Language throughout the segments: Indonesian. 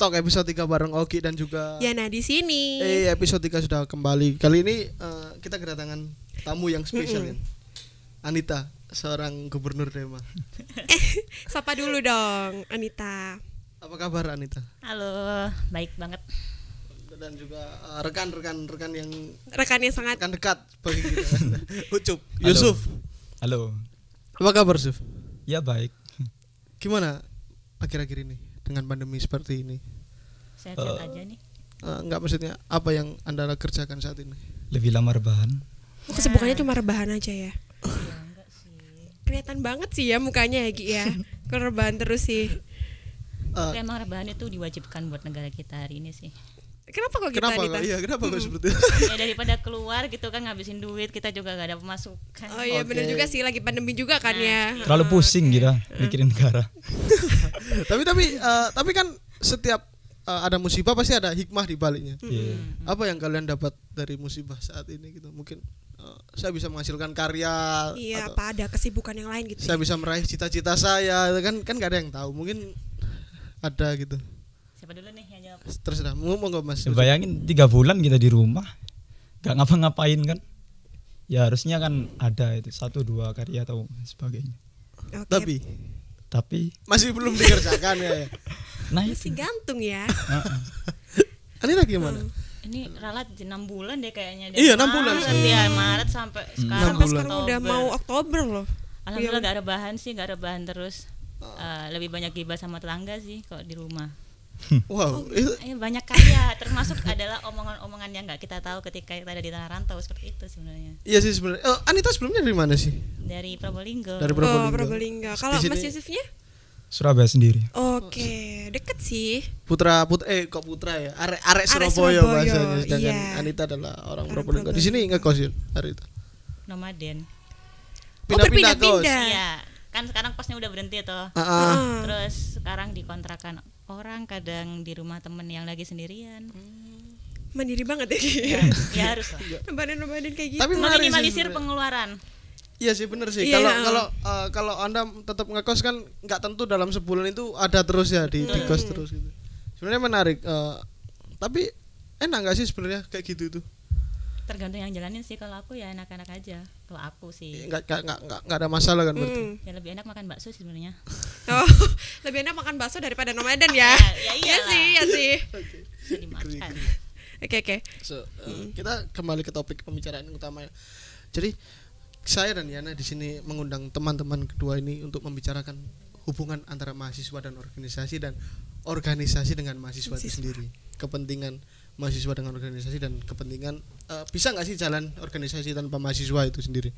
Talk episode 3 bareng Oki dan juga Yana di sini. episode 3 sudah kembali. Kali ini kita kedatangan tamu yang spesial kan. Anita, seorang gubernur Dema. Sapa dulu dong, Anita. Apa kabar Anita? Halo, baik banget. Dan juga rekan-rekan yang Rekannya sangat rekan dekat bagi kita. Ucup, Yusuf. Halo. Apa kabar Yusuf? Ya baik. Gimana akhir-akhir ini dengan pandemi seperti ini? Sehat-sehat aja nih. Enggak, maksudnya apa yang Anda kerjakan saat ini? Lebih lama rebahan. kesibukannya cuma rebahan aja ya. Ya enggak sih. Kelihatan banget sih ya mukanya ya Gi ya. Kalau rebahan terus sih. Tapi emang rebahan itu diwajibkan buat negara kita hari ini sih. Kenapa kok gitu Kenapa? Anita? Iya, kenapa kok seperti itu? Ya daripada keluar gitu kan ngabisin duit, kita juga gak ada pemasukan. Oh iya Oke. benar juga sih, lagi pandemi juga kan ya. Terlalu pusing kita mikirin negara. tapi kan setiap ada musibah pasti ada hikmah di baliknya. Iya. Apa yang kalian dapat dari musibah saat ini gitu? Mungkin saya bisa menghasilkan karya Iya, atau apa ada kesibukan yang lain gitu. saya bisa meraih cita-cita saya, kan gak ada yang tahu. Mungkin ada gitu. Siapa dulu nih yang jawab? Terserah, monggo Mas. Bayangin 3 bulan kita di rumah, gak ngapa-ngapain kan? Ya harusnya kan ada itu 1-2 karya atau sebagainya. Oke. Tapi masih belum dikerjakan ya. Nah Masih itu. gantung ya. Anita gimana? Ini ralat 6 bulan deh kayaknya. Iya, 6 bulan. Ya, Maret sampai sekarang. Sampai bulan. sekarang udah mau Oktober loh. Alhamdulillah gak rebahan sih, gak rebahan terus. Lebih banyak gibah sama tetangga sih kalau di rumah. Wow, itu Banyak karya, termasuk adalah omongan-omongan yang nggak kita tahu ketika kita ada di tanah rantau, seperti itu sebenarnya. iya sih sebenarnya. Anita sebelumnya dari mana sih? Dari Probolinggo. Dari Oh, Probolinggo. Kalau Di sini- Mas Yusufnya? Surabaya sendiri. Oke, deket sih. Putra kok putra ya? Arek Arek Surabaya Surabaya, bahasanya. Sedangkan iya. Anita adalah orang Orang Probolinggo. Di sini ngekos ya hari itu. Nomaden. Pindah-pindah kos. berpindah-pindah. Iya, kan sekarang kosnya udah berhenti tuh. Ah. Terus sekarang dikontrakan orang, kadang di rumah temen yang lagi sendirian. Mandiri banget ya. Ya harus lah. Nomaden kayak gitu. Tapi menarik sih Meminimalisir sebenarnya. pengeluaran. Iya sih bener sih. Iya. Kalau Anda tetap ngekos kan nggak tentu dalam sebulan itu ada terus ya di kos terus gitu. Sebenarnya menarik. Tapi enak nggak sih sebenarnya kayak gitu itu? Tergantung yang jalanin sih. Kalau aku ya enak-enak aja. Kalau aku sih Nggak ada masalah kan berarti. ya lebih enak makan bakso sih sebenarnya. Oh, lebih enak makan bakso daripada nomaden ya. Ya Iya iyalah. sih, iya sih. Bisa dimakan. Oke. So, kita kembali ke topik pembicaraan yang utama ya. Jadi saya dan Yana di sini mengundang teman-teman kedua ini untuk membicarakan hubungan antara mahasiswa dan organisasi dengan mahasiswa itu sendiri. Kepentingan mahasiswa dengan organisasi dan kepentingan bisa nggak sih jalan organisasi tanpa mahasiswa itu sendiri?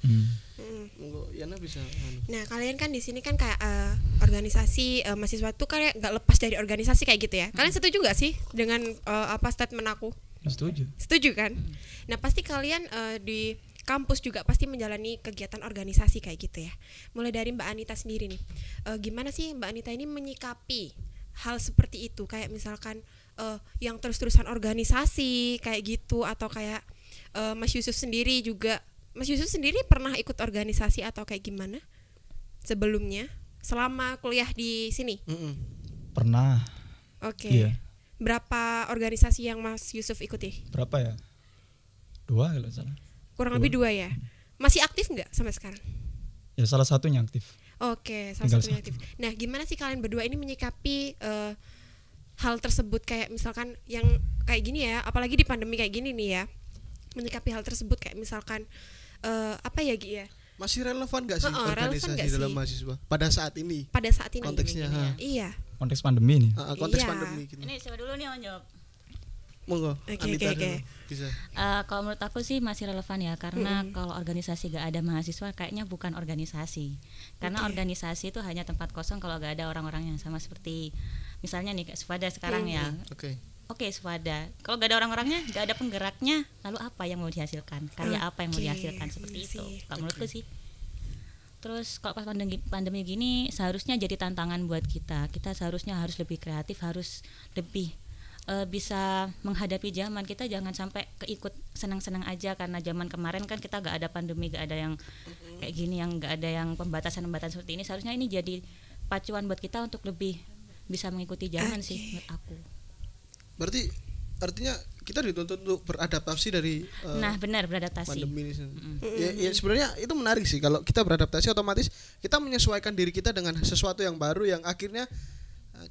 Monggo Yana bisa. Nah, kalian kan di sini kan kayak organisasi mahasiswa tuh kayak nggak lepas dari organisasi kayak gitu ya. Kalian setuju nggak sih dengan statement aku? Setuju. Setuju kan? Nah, pasti kalian di kampus juga pasti menjalani kegiatan organisasi kayak gitu ya. Mulai dari Mbak Anita sendiri nih. Gimana sih Mbak Anita ini menyikapi hal seperti itu? Kayak misalkan yang terus-terusan organisasi kayak gitu, atau kayak Mas Yusuf sendiri juga. Mas Yusuf sendiri pernah ikut organisasi atau kayak gimana sebelumnya selama kuliah di sini? Pernah. Oke. Iya. Berapa organisasi yang Mas Yusuf ikuti? Berapa ya? 2 kalau nggak salah. Kurang lebih 2 ya. Masih aktif nggak sampai sekarang? Ya salah satunya aktif. Oke, salah Tinggal satunya satu. aktif. Nah, gimana sih kalian berdua ini menyikapi hal tersebut, kayak misalkan yang kayak gini ya, apalagi di pandemi kayak gini nih ya, menyikapi hal tersebut kayak misalkan apa ya Gi ya? Masih relevan nggak sih Relevan organisasi nggak dalam sih? mahasiswa pada saat ini? Pada saat ini. Konteksnya, gini ya. Iya. Konteks pandemi ini. Konteks Iya. pandemi gitu. Ini siapa dulu nih yang jawab? Monggo Oke, Anita oke, dulu. oke. Bisa. Kalau menurut aku sih masih relevan ya, karena kalau organisasi gak ada mahasiswa kayaknya bukan organisasi. Karena organisasi itu hanya tempat kosong kalau gak ada orang-orang yang sama, seperti misalnya nih kayak Swada sekarang ya. Oke, Swada. Kalau gak ada orang-orangnya, gak ada penggeraknya, lalu apa yang mau dihasilkan? Karya apa yang mau Oke, dihasilkan, seperti iya itu. sih. Kalau menurutku sih. Terus kalau pas pandemi gini seharusnya jadi tantangan buat kita. Kita seharusnya harus lebih kreatif, harus lebih bisa menghadapi zaman. Kita jangan sampai keikut senang-senang aja, karena zaman kemarin kan kita gak ada pandemi, gak ada yang kayak gini, yang gak ada yang pembatasan-pembatasan seperti ini. Seharusnya ini jadi pacuan buat kita untuk lebih bisa mengikuti zaman sih menurut aku. Berarti artinya kita dituntut untuk beradaptasi dari Nah, benar, beradaptasi. pandemi ini. Ya sebenarnya itu menarik sih, kalau kita beradaptasi otomatis kita menyesuaikan diri kita dengan sesuatu yang baru yang akhirnya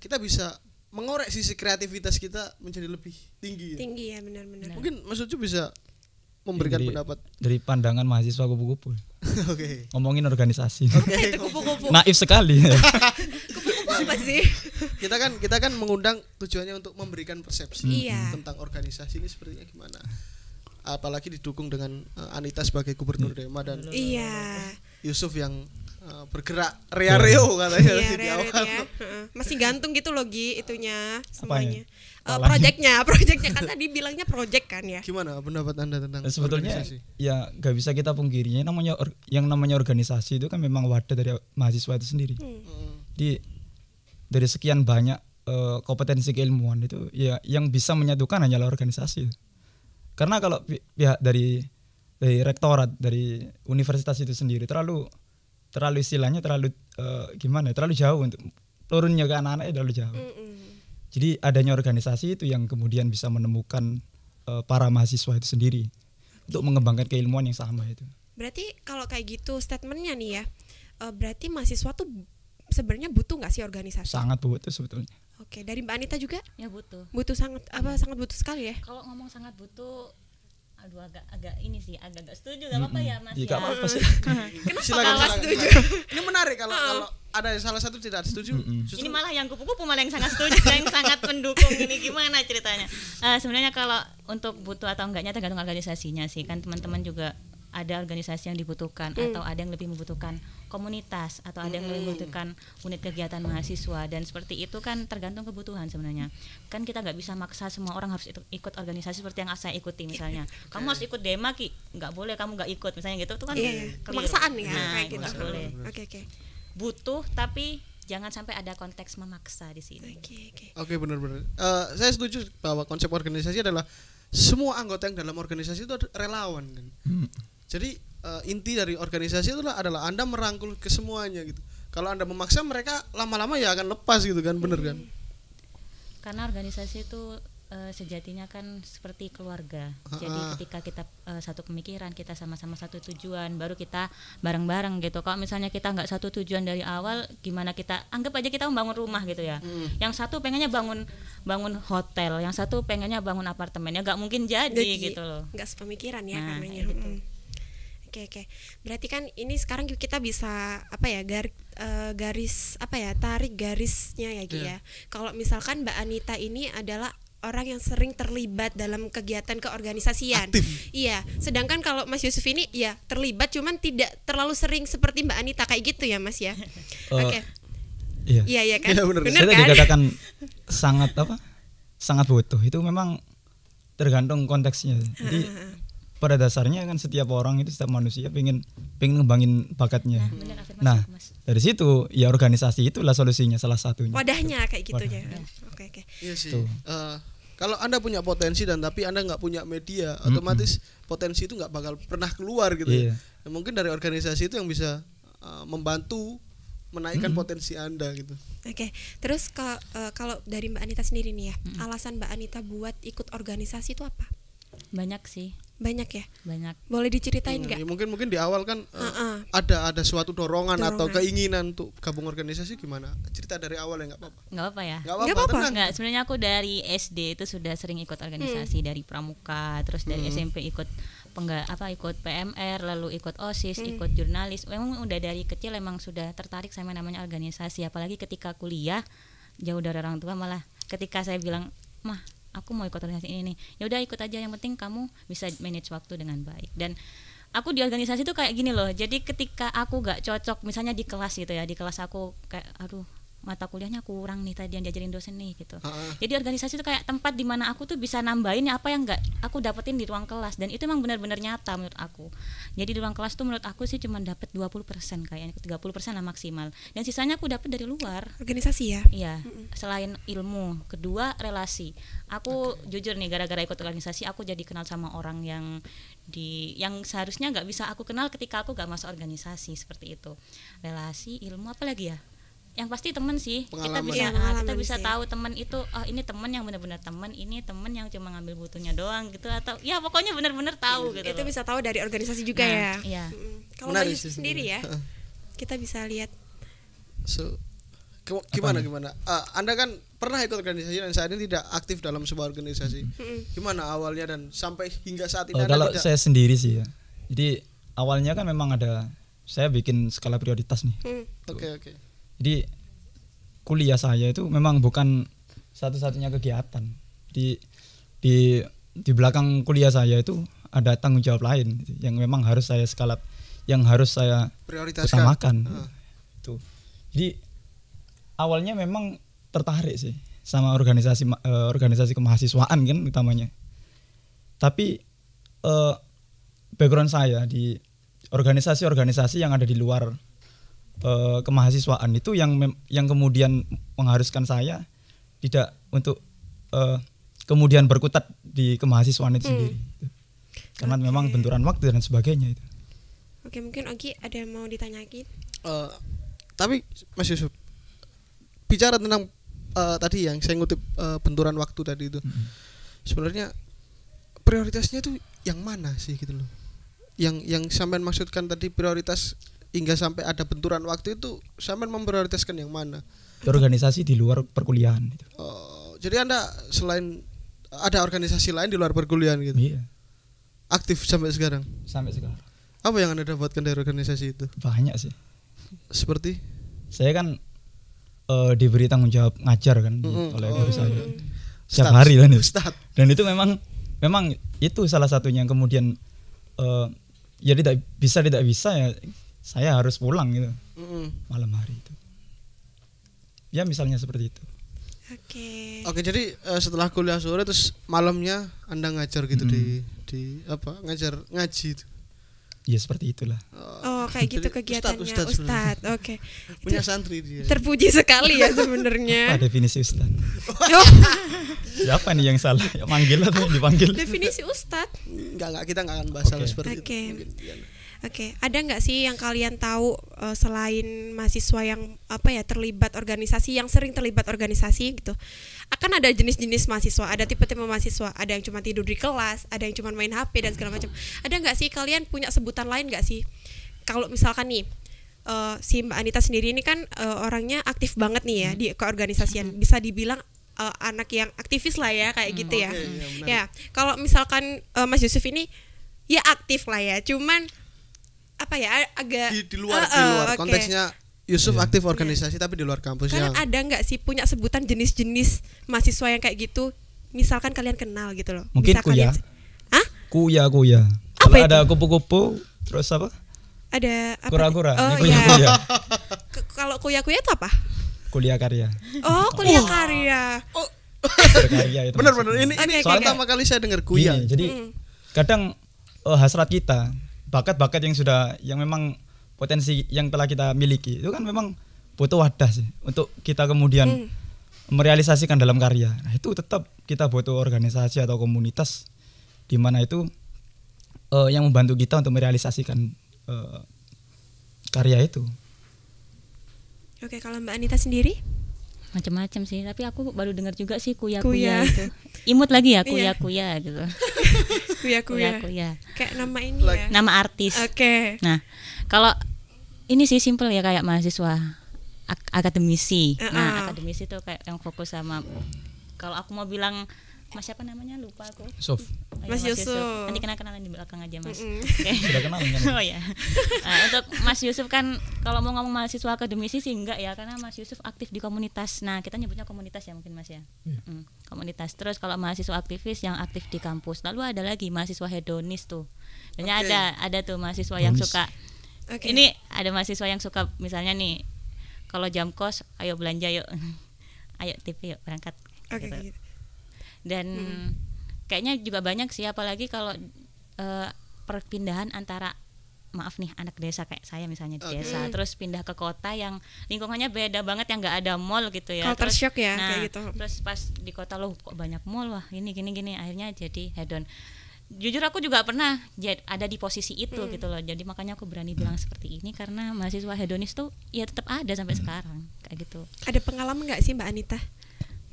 kita bisa mengorek sisi kreativitas kita menjadi lebih tinggi. Tinggi ya, benar-benar. Mungkin Mas Ucu bisa memberikan dari, pendapat. dari pandangan mahasiswa kupu-kupu. Oke. Ngomongin organisasi. Oke. Kupu-kupu. Naif sekali. Kupu-kupu apa sih? Kita kan mengundang tujuannya untuk memberikan persepsi Iya. tentang organisasi ini sepertinya gimana. Apalagi didukung dengan Anita sebagai gubernur Dema dan Iya. Yusuf yang bergerak rea-reo katanya Iya, di Red awal. ya. Heeh. Masih gantung gitu loh Gi semuanya. Apanya? Proyeknya kan tadi bilangnya project kan ya. Gimana pendapat Anda tentang Sebetulnya organisasi? ya nggak bisa kita pungkiri yang namanya organisasi itu kan memang wadah dari mahasiswa itu sendiri. Jadi dari sekian banyak kompetensi keilmuan itu ya yang bisa menyatukan hanyalah organisasi. Karena kalau pihak dari rektorat dari universitas itu sendiri terlalu istilahnya terlalu terlalu jauh untuk turunnya ke anak-anaknya terlalu jauh. Jadi adanya organisasi itu yang kemudian bisa menemukan para mahasiswa itu sendiri untuk mengembangkan keilmuan yang sama itu. Berarti kalau kayak gitu statementnya nih ya, berarti mahasiswa tuh sebenarnya butuh nggak sih organisasi? Sangat butuh sebetulnya. Oke, dari Mbak Anita juga Ya butuh. butuh sangat butuh sekali ya. Kalau ngomong sangat butuh, aduh agak ini sih, agak setuju, gak apa-apa ya Mas Iya, ya. nggak apa-apa sih. Kenapa Silakan, kalah silakan. setuju? Ini menarik kalau ada salah satu tidak setuju. Justru Ini malah yang kupu-kupu malah yang sangat setuju, yang sangat mendukung. Ini gimana ceritanya? Sebenarnya kalau untuk butuh atau enggaknya tergantung organisasinya sih. Kan teman-teman juga ada organisasi yang dibutuhkan atau ada yang lebih membutuhkan komunitas atau ada yang lebih membutuhkan unit kegiatan mahasiswa, dan seperti itu kan tergantung kebutuhan sebenarnya. Kan kita nggak bisa maksa semua orang harus ikut organisasi seperti yang saya ikuti misalnya. Kamu harus ikut Dema Ki, nggak boleh kamu nggak ikut misalnya gitu. Itu kan Iya, keliru. kemaksaan ya Nah, kayak itu gitu. nggak boleh. Oke. Butuh tapi jangan sampai ada konteks memaksa di sini. Oke. Oke, benar-benar. Saya setuju bahwa konsep organisasi adalah semua anggota yang dalam organisasi itu relawan kan. Jadi inti dari organisasi itu adalah Anda merangkul ke semuanya gitu. Kalau Anda memaksa mereka lama-lama ya akan lepas gitu kan, bener kan? Karena organisasi itu sejatinya kan seperti keluarga. Jadi ketika kita satu pemikiran, kita sama-sama satu tujuan, baru kita bareng-bareng gitu. Kalau misalnya kita nggak satu tujuan dari awal, gimana kita anggap aja kita membangun rumah gitu ya. Yang satu pengennya bangun hotel, yang satu pengennya bangun apartemen, ya nggak mungkin jadi gitu loh. Nggak sepemikiran ya Nah, karenanya. kayak gitu. Oke. Berarti kan ini sekarang kita bisa tarik garisnya ya Gi ya. Kalau misalkan Mbak Anita ini adalah orang yang sering terlibat dalam kegiatan keorganisasian. Aktif. Iya, sedangkan kalau Mas Yusuf ini ya terlibat cuman tidak terlalu sering seperti Mbak Anita kayak gitu ya Mas ya. Oke. Iya. Iya kan? Iya, bener. Bener Saya kan? dikatakan sangat butuh. Itu memang tergantung konteksnya. Jadi pada dasarnya kan setiap manusia pengen ngembangin bakatnya. Bener, afirmasi Nah, itu, Mas. dari situ ya organisasi itulah solusinya salah satunya. Wadahnya kayak gitu Wadah. ya. Oke. Iya sih. Tuh. Kalau Anda punya potensi dan tapi Anda nggak punya media, otomatis potensi itu nggak bakal pernah keluar gitu. Iya. Ya, mungkin dari organisasi itu yang bisa membantu menaikkan potensi Anda gitu. Oke. Terus kalau dari Mbak Anita sendiri nih ya, alasan Mbak Anita buat ikut organisasi itu apa? Banyak sih, Banyak ya? banyak. Boleh diceritain Ya, nggak? mungkin di awal kan ada suatu dorongan atau Dorongan. keinginan untuk gabung organisasi, gimana? Cerita dari awal ya nggak apa-apa. Nggak apa ya? Nggak Nggak apa-apa, apa-apa. tenang. Nggak, sebenarnya aku dari SD itu sudah sering ikut organisasi, dari pramuka, terus dari SMP ikut ikut PMR, lalu ikut OSIS, ikut jurnalis. Memang udah dari kecil emang sudah tertarik sama namanya organisasi, apalagi ketika kuliah jauh dari orang tua, malah ketika saya bilang, "Mah, aku mau ikut organisasi ini nih." Ya udah ikut aja, yang penting kamu bisa manage waktu dengan baik. Dan aku di organisasi tuh kayak gini loh. Jadi ketika aku gak cocok misalnya di kelas gitu ya, di kelas aku kayak aduh mata kuliahnya kurang nih tadi yang diajarin dosen nih gitu. Jadi organisasi itu kayak tempat di mana aku tuh bisa nambahin apa yang nggak aku dapetin di ruang kelas, dan itu emang benar-benar nyata menurut aku. Jadi di ruang kelas tuh menurut aku sih cuma dapet 20% kayaknya, 30% lah maksimal. Dan sisanya aku dapet dari luar. Organisasi ya? Iya, selain ilmu, kedua relasi. Aku jujur nih, gara-gara ikut organisasi aku jadi kenal sama orang yang seharusnya nggak bisa aku kenal ketika aku nggak masuk organisasi, seperti itu. Relasi, ilmu, apa lagi ya? yang pasti teman sih. Pengalaman. Kita Pengalaman bisa sih. tahu teman itu, oh ini teman yang benar-benar teman, ini teman yang cuma ngambil butuhnya doang gitu, atau ya pokoknya benar-benar tahu gitu. Itu loh. bisa tahu dari organisasi juga Nah, ya. iya. Kalau Menarik Mbak Yusuf sih sendiri ya, sebenarnya. kita bisa lihat. So, gimana? Anda kan pernah ikut organisasi dan saat ini tidak aktif dalam sebuah organisasi. Gimana awalnya dan sampai hingga saat ini Anda Kalau tidak? saya sendiri sih ya. Jadi awalnya kan memang saya bikin skala prioritas nih. Oke. Jadi kuliah saya itu memang bukan satu-satunya kegiatan. Di belakang kuliah saya itu ada tanggung jawab lain gitu, yang memang harus saya Prioritaskan. utamakan. Itu. Jadi awalnya memang tertarik sih sama organisasi kemahasiswaan kan utamanya. Tapi background saya di organisasi-organisasi yang ada di luar kemahasiswaan itu yang kemudian mengharuskan saya tidak untuk kemudian berkutat di kemahasiswaan itu sendiri. Karena memang benturan waktu dan sebagainya itu. Oke, mungkin Ogi ada yang mau ditanyain? Tapi Mas Yusuf, bicara tentang tadi yang saya ngutip benturan waktu tadi itu, sebenarnya prioritasnya itu yang mana sih gitu loh? Yang sampean maksudkan tadi prioritas hingga sampai ada benturan waktu itu, sampean memprioritaskan yang mana? Organisasi di luar perkuliahan itu. Jadi Anda selain ada organisasi lain di luar perkuliahan gitu, Iya, aktif sampai sekarang. sampai sekarang. Apa yang Anda dapatkan dari organisasi itu? Banyak sih. Seperti Saya kan diberi tanggung jawab ngajar kan oleh guru saya. Setiap Ustadz, hari kan itu. Ustadz. Dan itu memang itu salah satunya yang kemudian ya tidak bisa ya saya harus pulang gitu malam hari itu. Ya misalnya seperti itu. Oke, jadi setelah kuliah sore terus malamnya Anda ngajar gitu di ngajar ngaji itu. Ya seperti itulah. Oh, kayak gitu Jadi kegiatannya Ustadz Ustadz. Oke. Punya santri dia. Terpuji sekali ya sebenarnya. Apa definisi ustaz? Oh, Siapa nih yang salah? Yang manggil atau yang dipanggil? definisi Ustadz. Enggak kita enggak akan bahas hal Oke. seperti Oke. itu. Mungkin, ya. Oke, ada nggak sih yang kalian tahu selain mahasiswa yang terlibat organisasi, yang sering terlibat organisasi gitu? Akan ada jenis-jenis mahasiswa, ada tipe-tipe mahasiswa, ada yang cuma tidur di kelas, ada yang cuma main HP dan segala macam. Ada nggak sih kalian punya sebutan lain nggak sih? Kalau misalkan nih si Mbak Anita sendiri ini kan orangnya aktif banget nih ya di keorganisasian, bisa dibilang anak yang aktivis lah ya kayak gitu ya. Oke, iya, menarik. Ya, kalau misalkan Mas Yusuf ini ya aktif lah ya, cuman agak Di luar oke. konteksnya Yusuf aktif organisasi tapi di luar kampus Kalian ada nggak sih punya sebutan jenis-jenis mahasiswa yang kayak gitu? Misalkan kalian kenal gitu loh. Mungkin Bisa kalian, hah? Kuya. Apa Kalau itu? ada kupu-kupu terus apa? Ada apa? Kura-kura. Oh Ini iya. kuya. Kalau kuya-kuya itu apa? Kuliah karya. Oh, kuliah karya. Berkarya itu. Benar-benar maksudnya. ini Oke, pertama kali saya dengar kuya. Gini, jadi kadang hasrat kita, bakat-bakat yang memang potensi yang telah kita miliki itu kan memang butuh wadah sih untuk kita kemudian merealisasikan dalam karya. Nah, itu tetap kita butuh organisasi atau komunitas di mana itu yang membantu kita untuk merealisasikan karya itu. Oke, kalau Mbak Anita sendiri? Macam-macam sih, tapi aku baru dengar juga sih Kuya. kuya itu. Imut lagi ya Iya. kuya gitu. Kuya-kuya. Kuya. Kayak nama ini ya. Nama artis. Oke. Nah, kalau ini sih simple ya kayak mahasiswa akademisi. Nah, akademisi itu kayak yang fokus sama, kalau aku mau bilang Mas siapa namanya lupa aku. Sof, Oh, iya, Mas Yusuf. Nanti kenalan di belakang aja Mas. Mm-mm. Oke. sudah kenal kan? Oh ya. Nah, untuk Mas Yusuf kan kalau mau ngomong mahasiswa akademisi sih enggak ya, karena Mas Yusuf aktif di komunitas. Nah, kita nyebutnya komunitas ya mungkin Mas ya. Komunitas. Terus kalau mahasiswa aktivis yang aktif di kampus. Lalu ada lagi mahasiswa hedonis tuh. Dan Oke. ada tuh mahasiswa yang Hedonis. suka. Oke. Ini ada mahasiswa yang suka misalnya nih, kalau jam kos ayo belanja yuk. Ayo TV yuk berangkat. Oke, Gitu. gitu. Dan kayaknya juga banyak sih, apalagi kalau perpindahan antara anak desa kayak saya misalnya di Oke. desa terus pindah ke kota yang lingkungannya beda banget, yang nggak ada mall gitu ya. Culture shock ya, nah, kayak gitu. Terus pas di kota loh kok banyak mall, wah ini gini akhirnya jadi hedon. jujur aku juga pernah ada di posisi itu gitu loh. Jadi makanya aku berani bilang seperti ini karena mahasiswa hedonis tuh ya tetap ada sampai sekarang kayak gitu. Ada pengalaman nggak sih Mbak Anita?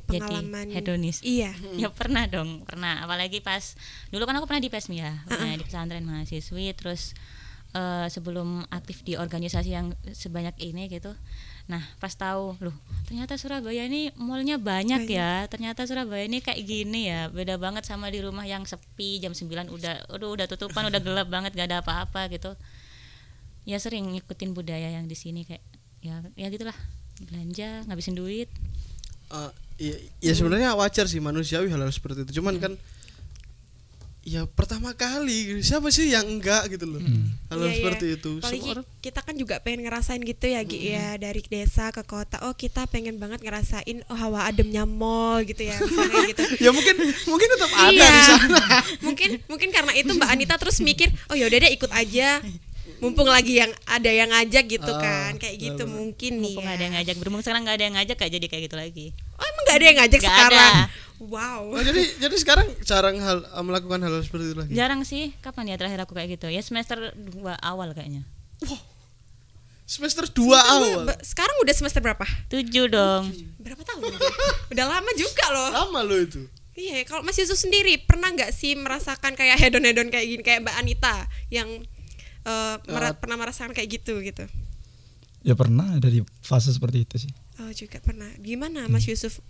Jadi hedonis. Iya. Ya pernah dong, pernah. Apalagi pas dulu kan aku pernah di PESMI ya, di pesantren mahasiswi, terus sebelum aktif di organisasi yang sebanyak ini gitu. Nah pas tahu loh ternyata Surabaya ini mallnya banyak ya, ternyata Surabaya ini kayak gini ya, beda banget sama di rumah yang sepi jam 9 udah tutupan, udah gelap banget, gak ada apa-apa gitu. Ya sering ngikutin budaya yang di sini kayak ya gitulah, belanja ngabisin duit. Ya sebenarnya wajar sih, manusiawi hal-hal seperti itu. Cuman kan ya pertama kali siapa sih yang enggak gitu loh. Hal-hal seperti itu. Apalagi kita kan juga pengen ngerasain gitu ya Gi, ya dari desa ke kota. Oh kita pengen banget ngerasain hawa ademnya mall gitu ya misalnya gitu. Ya mungkin tetap ada di sana. mungkin karena itu Mbak Anita terus mikir oh yaudah deh ikut aja, mumpung lagi yang ada yang ngajak gitu kan, kayak gitu mungkin nih. Mumpung ada yang ngajak, berhubung sekarang nggak ada yang ngajak kayak jadi kayak gitu lagi. Oh emang nggak ada yang ngajak Nggak sekarang? ada. Wow. Oh, jadi sekarang jarang melakukan hal seperti itu lagi. Jarang sih. Kapan ya terakhir aku kayak gitu? Ya semester 2 awal kayaknya. Wow. Semester 2 awal. Sekarang udah semester berapa? 7 dong. Berapa tahun? Udah lama juga loh. Lama loh itu. Iya, kalau Mas Yusuf sendiri pernah nggak sih merasakan kayak hedon-hedon kayak gini, kayak Mbak Anita yang pernah merasakan kayak gitu? Ya pernah ada di fase seperti itu sih. Oh juga pernah. Gimana Mas Yusuf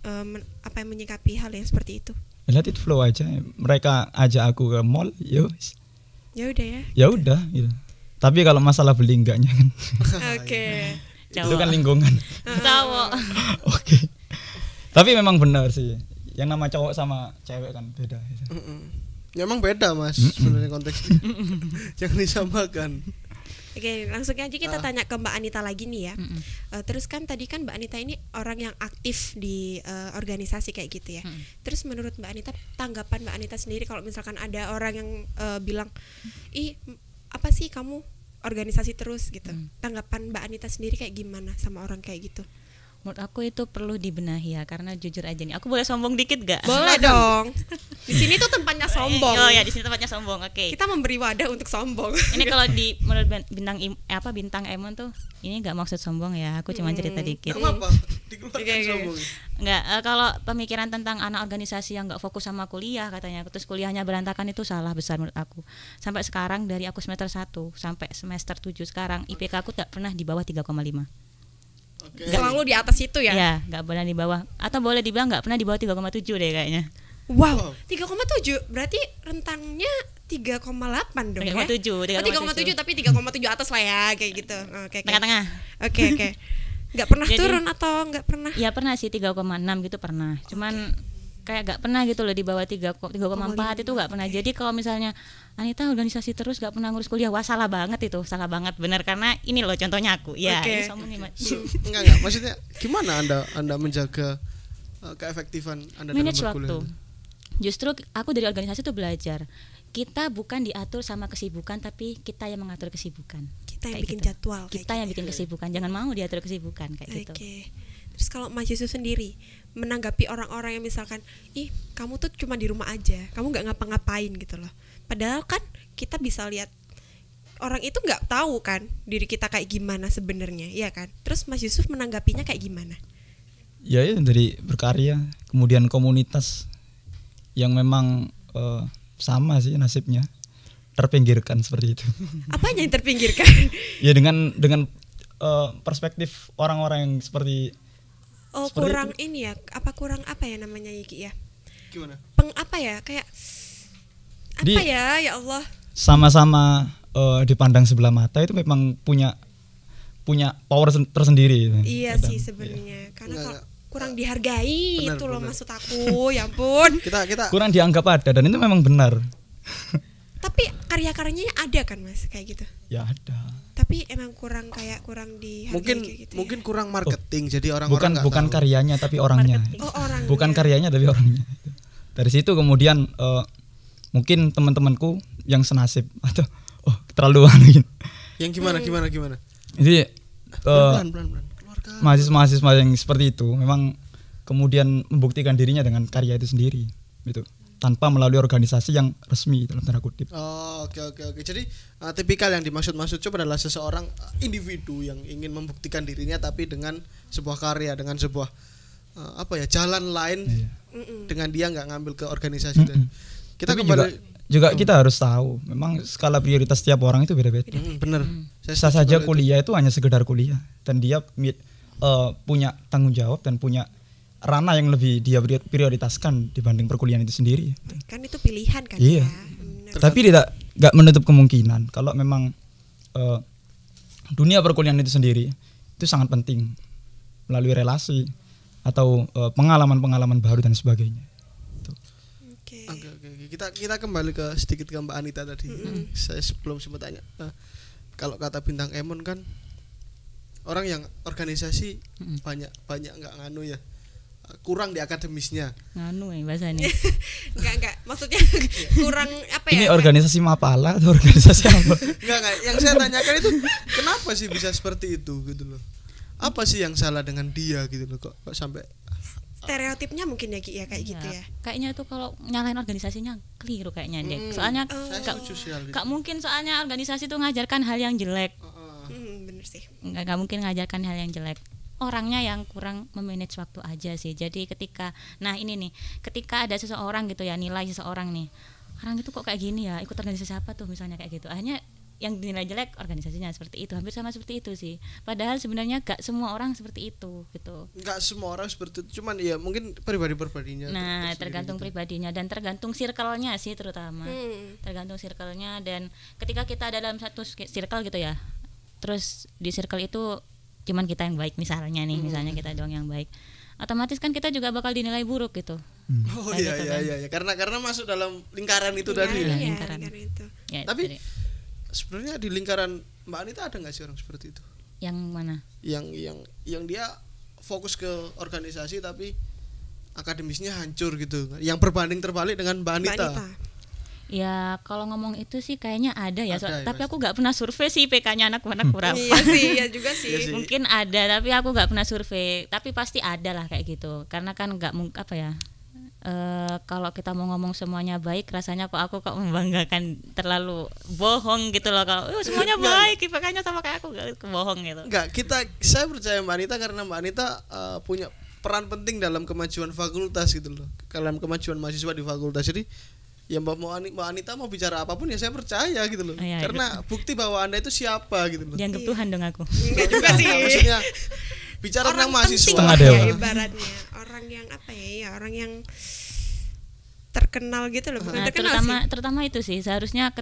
apa yang menyikapi hal yang seperti itu? Let it flow aja. Mereka ajak aku ke mall, Ya udah ya. ya udah gitu. Tapi kalau masalah beli enggaknya kan. Oke. Itu kan lingkungan. Cowok. Oke. Tapi memang benar sih. Yang nama cowok sama cewek kan beda. Ya emang beda Mas sebenarnya konteksnya. Jangan disamakan. Oke, langsung aja kita tanya ke Mbak Anita lagi nih ya. Terus kan tadi kan Mbak Anita ini orang yang aktif di organisasi kayak gitu ya. Terus menurut Mbak Anita, tanggapan Mbak Anita sendiri kalau misalkan ada orang yang bilang, ih apa sih kamu organisasi terus gitu. Tanggapan Mbak Anita sendiri kayak gimana sama orang kayak gitu? Menurut aku itu perlu dibenahi ya, karena jujur aja nih. Aku boleh sombong dikit gak? Boleh dong. Di sini tuh tempatnya sombong. Oh ya, di sini tempatnya sombong. Oke. Kita memberi wadah untuk sombong. Ini kalau di menurut bintang Emon tuh ini nggak maksud sombong ya. Aku cuma cerita dikit. Gak apa-apa. Dikeluarkan sombong. Nggak, kalau pemikiran tentang anak organisasi yang nggak fokus sama kuliah katanya, terus kuliahnya berantakan, itu salah besar menurut aku. Sampai sekarang dari aku semester 1 sampai semester 7 sekarang IPK aku tak pernah di bawah 3,5. Selalu di atas itu ya? Ya, nggak pernah di bawah. Atau boleh dibilang nggak pernah di bawah 3,7 deh kayaknya. Wow, 3,7 berarti rentangnya 3,8 dong 3,7, ya? 3,7 tapi 3,7 atas lah ya, kayak gitu. Oke. Tengah-tengah. Oke. Nggak pernah Jadi, turun atau nggak pernah? Ya pernah sih 3,6 gitu pernah. Cuman kayak nggak pernah gitu loh di bawah 3,4 itu nggak pernah. Jadi kalau misalnya Anita organisasi terus nggak pernah ngurus kuliah, wah salah banget itu, salah banget bener, karena ini loh contohnya aku. Ya, ini sombong nih, Enggak. Maksudnya gimana Anda menjaga keefektifan Anda manage dalam berkuliah? waktu. Justru aku dari organisasi tuh belajar. Kita bukan diatur sama kesibukan, tapi kita yang mengatur kesibukan. Kita yang Kayak bikin gitu. jadwal. Kita yang bikin kesibukan, jangan mau diatur kesibukan kayak gitu. Oke. Terus kalau Mas Yusuf sendiri menanggapi orang-orang yang misalkan, ih kamu tuh cuma di rumah aja, kamu nggak ngapa-ngapain gitu loh. Padahal kan kita bisa lihat orang itu nggak tahu kan diri kita kayak gimana sebenarnya, iya kan? Terus Mas Yusuf menanggapinya kayak gimana? Ya dari berkarya, kemudian komunitas yang memang sama sih nasibnya, terpinggirkan seperti itu. Apanya yang terpinggirkan? Ya dengan perspektif orang-orang yang seperti kurang itu. Ini ya, kurang apa ya namanya Yiki ya? Gimana? Apa ya, kayak apa ya Allah. Sama-sama dipandang sebelah mata itu memang punya power tersendiri. Iya sih sebenarnya, karena kalau kurang dihargai benar, itu loh maksud aku. Ya ampun. kita kurang dianggap ada, dan itu memang benar. Tapi karya-karyanya ada kan Mas kayak gitu? Ya ada. Tapi emang kurang dihargai mungkin kayak gitu. Mungkin kurang marketing, jadi orang-orang bukan karyanya tapi orangnya. Orangnya. Bukan karyanya tapi orangnya. Dari situ kemudian mungkin teman-temanku yang senasib atau keterlaluan gitu. Yang gimana? Jadi pelan. mahasiswa yang seperti itu memang kemudian membuktikan dirinya dengan karya itu sendiri gitu. tanpa melalui organisasi yang resmi dalam tanda kutip. Oh, oke. Jadi tipikal yang dimaksud coba adalah seseorang individu yang ingin membuktikan dirinya tapi dengan sebuah karya, dengan sebuah jalan lain, dengan dia nggak ngambil ke organisasi. Kita tapi kembali juga kita harus tahu memang skala prioritas setiap orang itu beda-beda. Bener. Bisa saja kuliah itu hanya sekedar kuliah dan dia punya tanggung jawab dan punya ranah yang lebih dia prioritaskan dibanding perkuliahan itu sendiri. Kan itu pilihan kan iya. ya. Bener. Tapi tidak menutup kemungkinan kalau memang dunia perkuliahan itu sendiri itu sangat penting melalui relasi atau pengalaman-pengalaman baru dan sebagainya. Oke. Kita kembali sedikit ke Mbak Anita tadi. Saya sebelum sempat tanya. Kalau kata bintang Emon kan orang yang organisasi banyak nggak nganu ya. Kurang di akademisnya. Nganu bahasanya. Enggak. Maksudnya kurang apa ya? Ini organisasi Mapala atau organisasi apa? Enggak. Yang saya tanyakan itu kenapa sih bisa seperti itu gitu loh. Apa sih yang salah dengan dia gitu loh kok sampai stereotipnya mungkin ya Ki ya kayak gitu ya. Kayaknya tuh kalau nyalain organisasinya keliru kayaknya Dek. Soalnya gak mungkin soalnya organisasi tuh ngajarkan hal yang jelek. Bener sih. Nggak mungkin ngajarkan hal yang jelek. Orangnya yang kurang memanage waktu aja sih. Jadi ketika ada seseorang gitu ya, nilai seseorang nih, orang itu kok kayak gini ya, ikut organisasi apa tuh misalnya kayak gitu, hanya yang dinilai jelek organisasinya seperti itu, hampir sama seperti itu sih. Padahal sebenarnya gak semua orang seperti itu gitu. Gak semua orang seperti itu, cuman ya mungkin pribadinya. Nah tergantung gitu. Pribadinya dan tergantung circle-nya sih terutama. Tergantung circle-nya, dan ketika kita ada dalam satu circle gitu ya, terus di circle itu cuman kita yang baik misalnya kita doang yang baik, otomatis kan kita juga bakal dinilai buruk gitu. Oh iya, gitu, iya karena masuk dalam lingkaran itu tadi ya. Lingkaran itu. Ya, tapi sebenarnya di lingkaran Mbak Anita ada nggak sih orang seperti itu? Yang mana? Yang dia fokus ke organisasi tapi akademisnya hancur gitu, yang berbanding terbalik dengan Mbak Anita. Ya kalau ngomong itu sih kayaknya ada ya, tapi aku nggak pernah survei sih PK-nya anak berapa. Iya sih, ya juga sih. Mungkin ada, tapi aku nggak pernah survei. Tapi pasti ada lah kayak gitu. Karena kan nggak apa ya. Kalau kita mau ngomong semuanya baik, rasanya kok membanggakan, terlalu bohong gitu loh. Kalau semuanya baik, PK-nya sama kayak aku, gak bohong gitu. Enggak, saya percaya Mbak Anita karena Mbak Anita punya peran penting dalam kemajuan fakultas gitu loh, dalam kemajuan mahasiswa di fakultas. Jadi ya Mbak Anita mau bicara apapun ya saya percaya gitu loh. Karena bukti bahwa Anda itu siapa gitu loh. Dianggap Tuhan dong aku. Enggak juga sih. Maksudnya bicara tentang mahasiswa setengah dewa. Ibaratnya orang yang apa ya, orang yang terkenal gitu loh. Nah, terutama itu sih seharusnya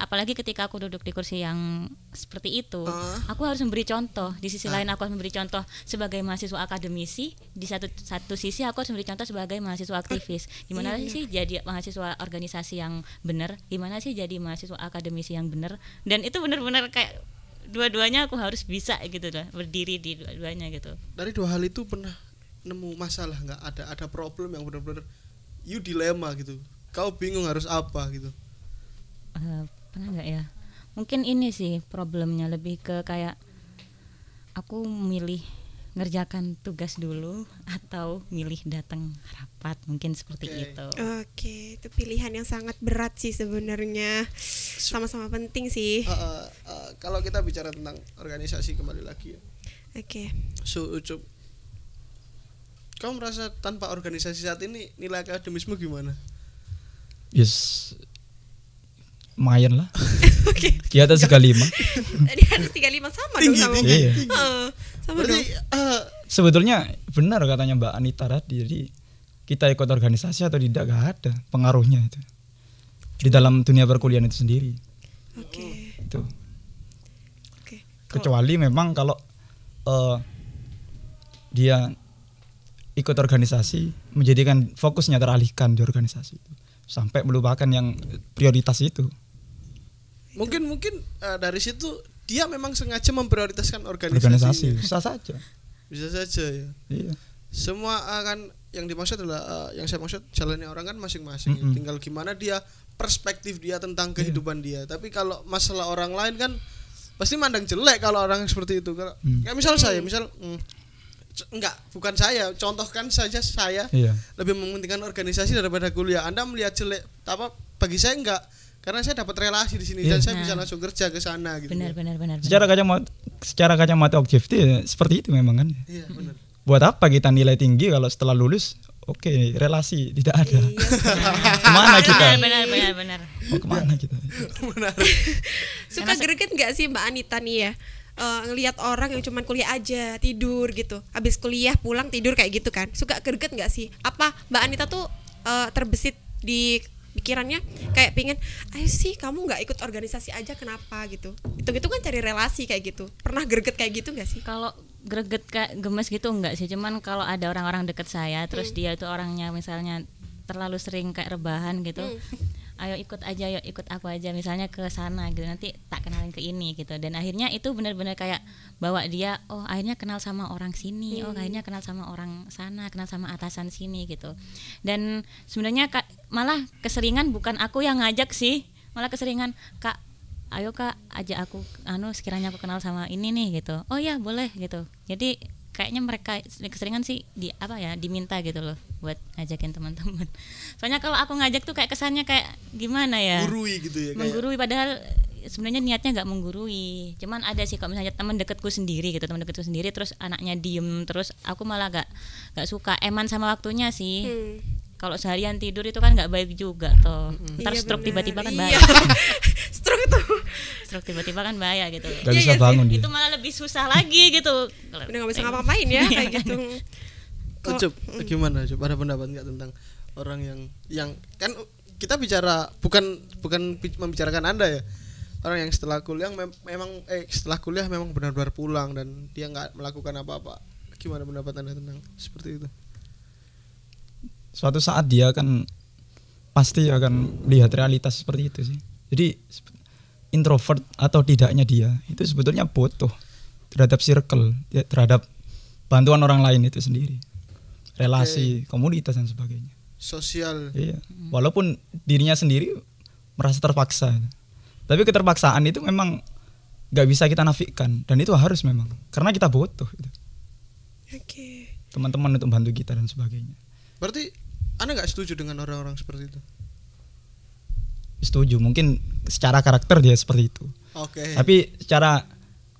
apalagi ketika aku duduk di kursi yang seperti itu, aku harus memberi contoh. Di sisi lain aku harus memberi contoh sebagai mahasiswa akademisi, di satu sisi aku harus memberi contoh sebagai mahasiswa aktivis. Gimana sih jadi mahasiswa organisasi yang benar, gimana sih jadi mahasiswa akademisi yang benar, dan itu benar-benar kayak dua-duanya aku harus bisa gitu lah, berdiri di dua-duanya gitu. Dari dua hal itu pernah nemu masalah nggak? Ada problem yang benar-benar dilema gitu, kau bingung harus apa gitu? Pernah nggak ya? Mungkin ini sih problemnya, lebih ke kayak aku milih ngerjakan tugas dulu atau milih datang rapat, mungkin seperti itu. Oke, itu pilihan yang sangat berat sih sebenarnya, sama-sama penting sih. Kalau kita bicara tentang organisasi kembali lagi ya. Oke. Ucup, kamu merasa tanpa organisasi saat ini nilai akademismu gimana? Yes, lumayan lah. Oke. Di atas 35. Tadi harus 35 sama tinggi, dong sama. Iya. Sama berarti, dong. Sebetulnya benar katanya Mbak Anita tadi, jadi kita ikut organisasi atau tidak gak ada pengaruhnya itu di dalam dunia perkuliahan itu sendiri. Oke. Itu. Oke. Kecuali memang kalau dia ikut organisasi menjadikan fokusnya teralihkan di organisasi itu sampai melupakan yang prioritas itu. Mungkin dari situ dia memang sengaja memprioritaskan organisasi. Bisa saja ya. Iya. Semua kan yang dimaksud adalah yang saya maksud jalannya orang kan masing-masing. Tinggal gimana dia, perspektif dia tentang kehidupan dia. Tapi kalau masalah orang lain kan pasti mandang jelek kalau orang seperti itu. Kayak misal saya enggak, bukan saya, contohkan saja saya Iya. lebih mementingkan organisasi daripada kuliah. Anda melihat jelek apa, bagi saya enggak, karena saya dapat relasi di sini dan saya bisa langsung kerja ke sana gitu. Benar. Secara kacamata objektif ya, seperti itu memang kan. Iya, benar. Buat apa kita nilai tinggi kalau setelah lulus oke, relasi tidak ada. Iya, Kemana kita? Benar. Mau kemana kita? Benar. suka greget nggak sih Mbak Anita nih ya, ngelihat orang yang cuman kuliah aja tidur gitu, habis kuliah pulang tidur kayak gitu kan, suka greget nggak sih? Apa Mbak Anita tuh terbesit di pikirannya kayak pingin, ayo sih kamu nggak ikut organisasi aja, kenapa gitu? Itu kan cari relasi kayak gitu. Pernah greget kayak gitu nggak sih? Kalau greget kayak gemes gitu enggak sih, cuman kalau ada orang-orang deket saya terus dia tuh orangnya misalnya terlalu sering kayak rebahan gitu, ayo ikut aku aja misalnya ke sana gitu, nanti tak kenalin ke ini gitu, dan akhirnya itu benar-benar kayak bawa dia, oh akhirnya kenal sama orang sini, oh akhirnya kenal sama orang sana, kenal sama atasan sini gitu. Dan sebenarnya malah keseringan bukan aku yang ngajak sih, malah keseringan, Kak ayo Kak ajak aku, sekiranya aku kenal sama ini nih gitu, oh ya boleh gitu. Jadi kayaknya mereka keseringan sih diminta gitu loh buat ngajakin teman-teman. Soalnya kalau aku ngajak tuh kayak kesannya kayak gimana ya, Gurui gitu ya, menggurui, padahal sebenarnya niatnya nggak menggurui. Cuman ada sih kalau misalnya teman dekatku sendiri terus anaknya diem terus, aku malah nggak suka, eman sama waktunya sih. Kalau seharian tidur itu kan nggak baik juga toh. Ntar Iya, stroke benar. tiba-tiba kan Iya. bahaya. Stroke tiba-tiba kan bahaya gitu. Gak bisa bangun dia. Itu malah lebih susah lagi gitu. Udah nggak bisa ngapa-ngapain ya kayak gitu. Coba gimana coba, ada pendapat nggak tentang orang yang kan kita bicara bukan membicarakan Anda ya, orang yang setelah kuliah memang benar-benar pulang dan dia nggak melakukan apa-apa. Gimana pendapat Anda tentang seperti itu? Suatu saat dia akan pasti akan lihat realitas seperti itu sih. Jadi introvert atau tidaknya dia itu sebetulnya butuh terhadap circle, terhadap bantuan orang lain itu sendiri, relasi, komunitas dan sebagainya. Sosial. Iya. Walaupun dirinya sendiri merasa terpaksa, tapi keterpaksaan itu memang nggak bisa kita nafikan dan itu harus memang karena kita butuh gitu. Oke. Teman-teman untuk bantu kita dan sebagainya. Berarti Anda nggak setuju dengan orang-orang seperti itu? Setuju, mungkin secara karakter dia seperti itu. Oke. Tapi secara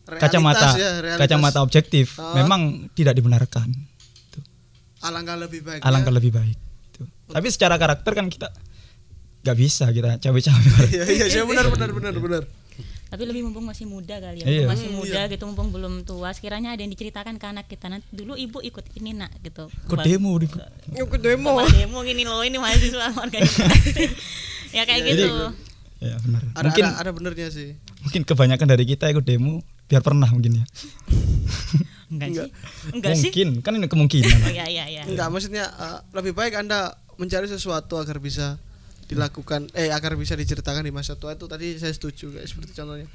Realitas ya, realitas. kacamata objektif memang tidak dibenarkan. Tuh. Alangkah lebih baik. Alangkah lebih baik. Tuh. Tapi secara karakter kan kita nggak bisa kita cawe-cawe. Iya, benar. Tapi lebih mumpung masih muda kali ya, Iya. mumpung masih muda gitu, mumpung belum tua, sekiranya ada yang diceritakan ke anak kita, nanti dulu ibu ikut ini nak gitu. Ikut demo di Ikut demo. Demo gini loh, ini mahasiswa organisasi. Ya kayak gitu. Ya benar. Ada benernya sih. Mungkin kebanyakan dari kita ikut demo biar pernah mungkin ya. Enggak sih. Mungkin kan ini kemungkinan. Oh, iya. Enggak, maksudnya lebih baik Anda mencari sesuatu agar bisa dilakukan agar bisa diceritakan di masa tua. Itu tadi saya setuju kayak seperti contohnya.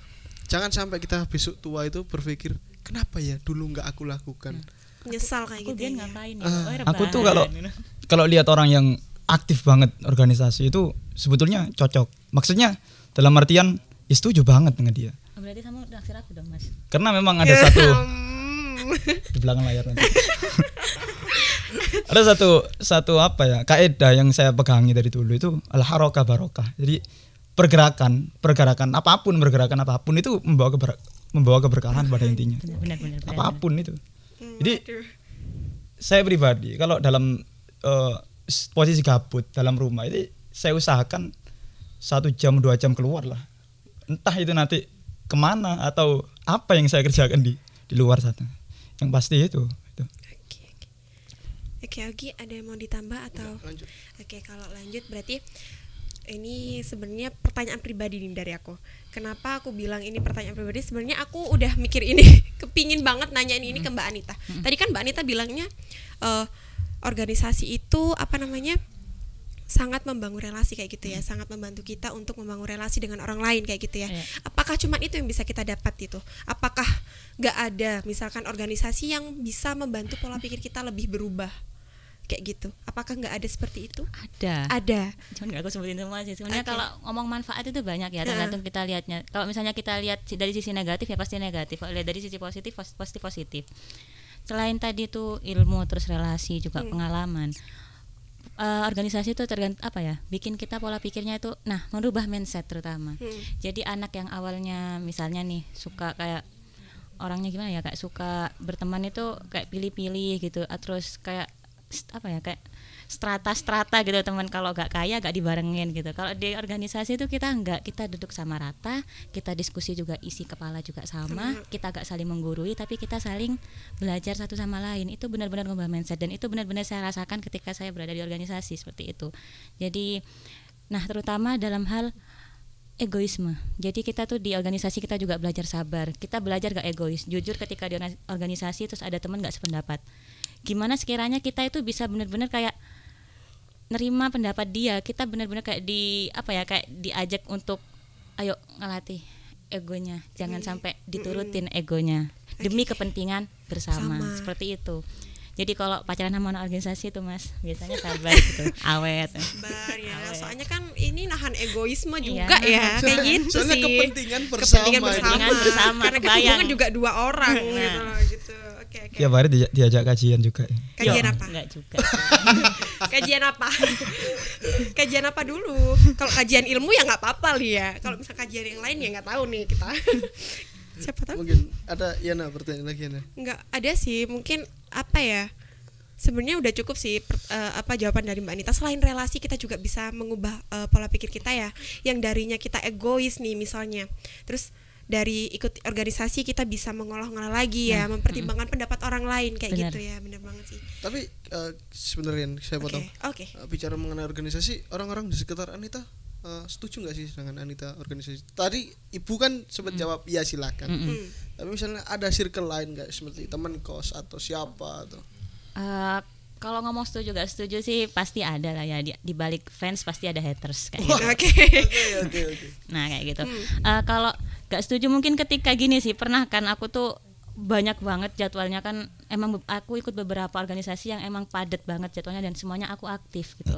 Jangan sampai kita besok tua itu berpikir kenapa ya dulu nggak aku lakukan. Nyesal kayak Aku gitu. dia Ya. ngapain ya? Aku tuh kalau lihat orang yang aktif banget organisasi itu sebetulnya cocok. Maksudnya dalam artian ya setuju banget dengan dia. Berarti kamu naksir aku dong, Mas. Karena memang ada satu di belakang layar nanti. Ada satu apa ya, kaidah yang saya pegangi dari dulu itu al-harokah barokah. Jadi pergerakan apapun itu membawa keberkahan pada intinya. Benar. Apapun itu. Jadi saya pribadi kalau dalam posisi gabut dalam rumah itu saya usahakan 1 jam 2 jam keluar lah. Entah itu nanti kemana atau apa yang saya kerjakan di luar sana. Yang pasti itu. Oke, Ogi, ada yang mau ditambah atau? Lanjut. Oke, kalau lanjut berarti ini sebenarnya pertanyaan pribadi nih dari aku. Kenapa aku bilang ini pertanyaan pribadi? Sebenarnya aku udah mikir ini, kepingin banget nanyain ini ke Mbak Anita. Tadi kan Mbak Anita bilangnya organisasi itu sangat membangun relasi kayak gitu ya, sangat membantu kita untuk membangun relasi dengan orang lain kayak gitu ya. Apakah cuma itu yang bisa kita dapat itu? Apakah nggak ada misalkan organisasi yang bisa membantu pola pikir kita lebih berubah kayak gitu? Apakah nggak ada seperti itu? Ada. Cuman nggak aku sebutin semua sih. Sebenarnya kalau ngomong manfaat itu banyak ya, tergantung kita lihatnya. Kalau misalnya kita lihat dari sisi negatif ya pasti negatif. Kalau lihat dari sisi positif pasti positif. selain tadi tuh ilmu terus relasi juga pengalaman. Organisasi itu bikin kita pola pikirnya itu merubah mindset terutama. Jadi anak yang awalnya misalnya nih suka kayak orangnya gimana ya, kayak suka berteman itu kayak pilih-pilih gitu, terus kayak kayak strata gitu, teman kalau gak kaya gak dibarengin gitu. Kalau di organisasi itu kita enggak, kita duduk sama rata, kita diskusi juga, isi kepala juga sama, kita gak saling menggurui tapi kita saling belajar satu sama lain. Itu benar-benar mengubah mindset, dan itu benar-benar saya rasakan ketika saya berada di organisasi seperti itu. Jadi terutama dalam hal egoisme. Jadi kita tuh di organisasi kita juga belajar sabar, kita belajar gak egois. Jujur ketika di organisasi terus ada teman gak sependapat, gimana sekiranya kita itu bisa benar-benar kayak nerima pendapat dia, kita benar-benar kayak kayak diajak untuk ayo ngelatih egonya, jangan sampai diturutin egonya demi kepentingan bersama. Seperti itu. Jadi kalau pacaran sama anak organisasi itu Mas biasanya sabar gitu, awet. Sabar ya, soalnya kan ini nahan egoisme juga ya, kayak gitu soalnya sih. Kepentingan bersama. Karena Karena kita hubungan juga 2 orang gitu. Oke. Tiap hari diajak kajian juga. Kajian apa? Enggak juga. Kajian apa? Kajian apa dulu? Kalau kajian ilmu ya nggak apa-apa nih ya. Kalau misal kajian yang lain ya nggak tahu nih kita. Siapa tahu? Mungkin ada Yana pertanyaan lagi Yana. Nggak ada sih, mungkin sebenarnya udah cukup sih jawaban dari Mbak Anita. Selain relasi, kita juga bisa mengubah pola pikir kita ya, yang darinya kita egois nih misalnya, terus dari ikut organisasi kita bisa mengolah-ngolah lagi ya, mempertimbangkan pendapat orang lain kayak Benar. gitu ya. Benar banget sih. Tapi sebenarnya saya potong. Oke. Bicara mengenai organisasi, orang-orang di sekitar Anita setuju nggak sih dengan Anita organisasi? Tadi ibu kan sempat jawab iya silakan. Tapi misalnya ada circle lain nggak, seperti teman kos atau siapa atau? Kalau ngomong setuju gak setuju sih pasti ada lah ya, di balik fans pasti ada haters kayak gitu. Oke. Nah kayak gitu. Kalau gak setuju mungkin ketika gini sih, pernah kan aku tuh banyak banget jadwalnya kan, emang aku ikut beberapa organisasi yang emang padat banget jadwalnya dan semuanya aku aktif gitu.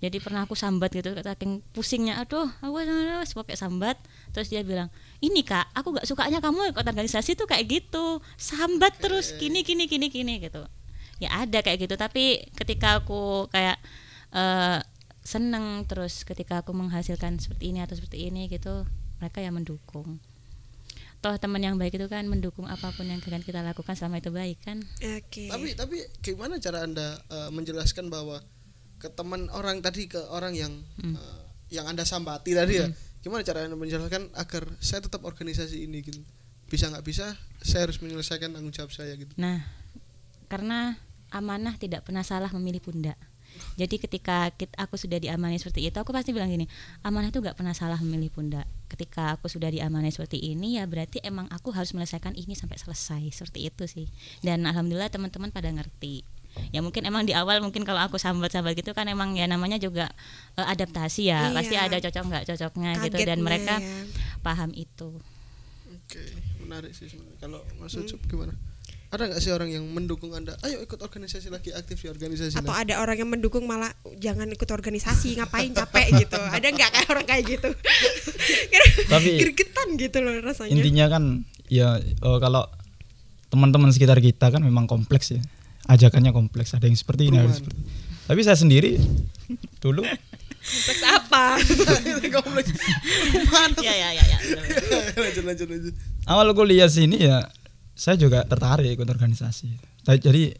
Jadi pernah aku sambat gitu, saking pusingnya, aku pakai sambat, terus dia bilang, ini Kak, aku gak sukanya kamu ikut organisasi tuh kayak gitu, sambat terus gini gitu. Ya ada kayak gitu, tapi ketika aku kayak seneng, terus ketika aku menghasilkan seperti ini atau seperti ini gitu, mereka yang mendukung. Toh teman yang baik itu kan mendukung apapun yang akan kita lakukan selama itu baik kan. Oke. Tapi gimana cara Anda menjelaskan bahwa ke teman orang tadi, ke orang yang Anda sambati tadi ya, gimana cara Anda menjelaskan agar saya tetap organisasi ini gitu? Bisa nggak bisa, saya harus menyelesaikan tanggung jawab saya gitu. Nah, karena amanah tidak pernah salah memilih pundak. Jadi ketika aku sudah diamani seperti itu, aku pasti bilang gini, amanah itu gak pernah salah memilih pundak. Ketika aku sudah diamani seperti ini, ya berarti emang aku harus menyelesaikan ini sampai selesai. Seperti itu sih. Dan alhamdulillah teman-teman pada ngerti. Ya mungkin emang di awal mungkin kalau aku sambat-sambat gitu kan emang ya namanya juga adaptasi ya. Iya. Pasti ada cocok gak cocoknya gitu, dan mereka paham itu. Oke, menarik sih sebenarnya. Kalau Mas Ucup gimana? Ada nggak sih orang yang mendukung Anda? Ayo ikut organisasi lagi, aktif di organisasi. Atau ada orang yang mendukung malah jangan ikut organisasi, ngapain capek gitu. Ada nggak kayak orang kayak gitu? Tapi gregetan gitu loh rasanya. Intinya kan ya kalau teman-teman sekitar kita kan memang kompleks ya. Ajakannya kompleks, ada yang seperti ini, ada seperti. Tapi saya sendiri dulu kompleks apa? Kompleks. Ya. Lanjut. Awal kuliah sini ya, saya juga tertarik ikut organisasi. Jadi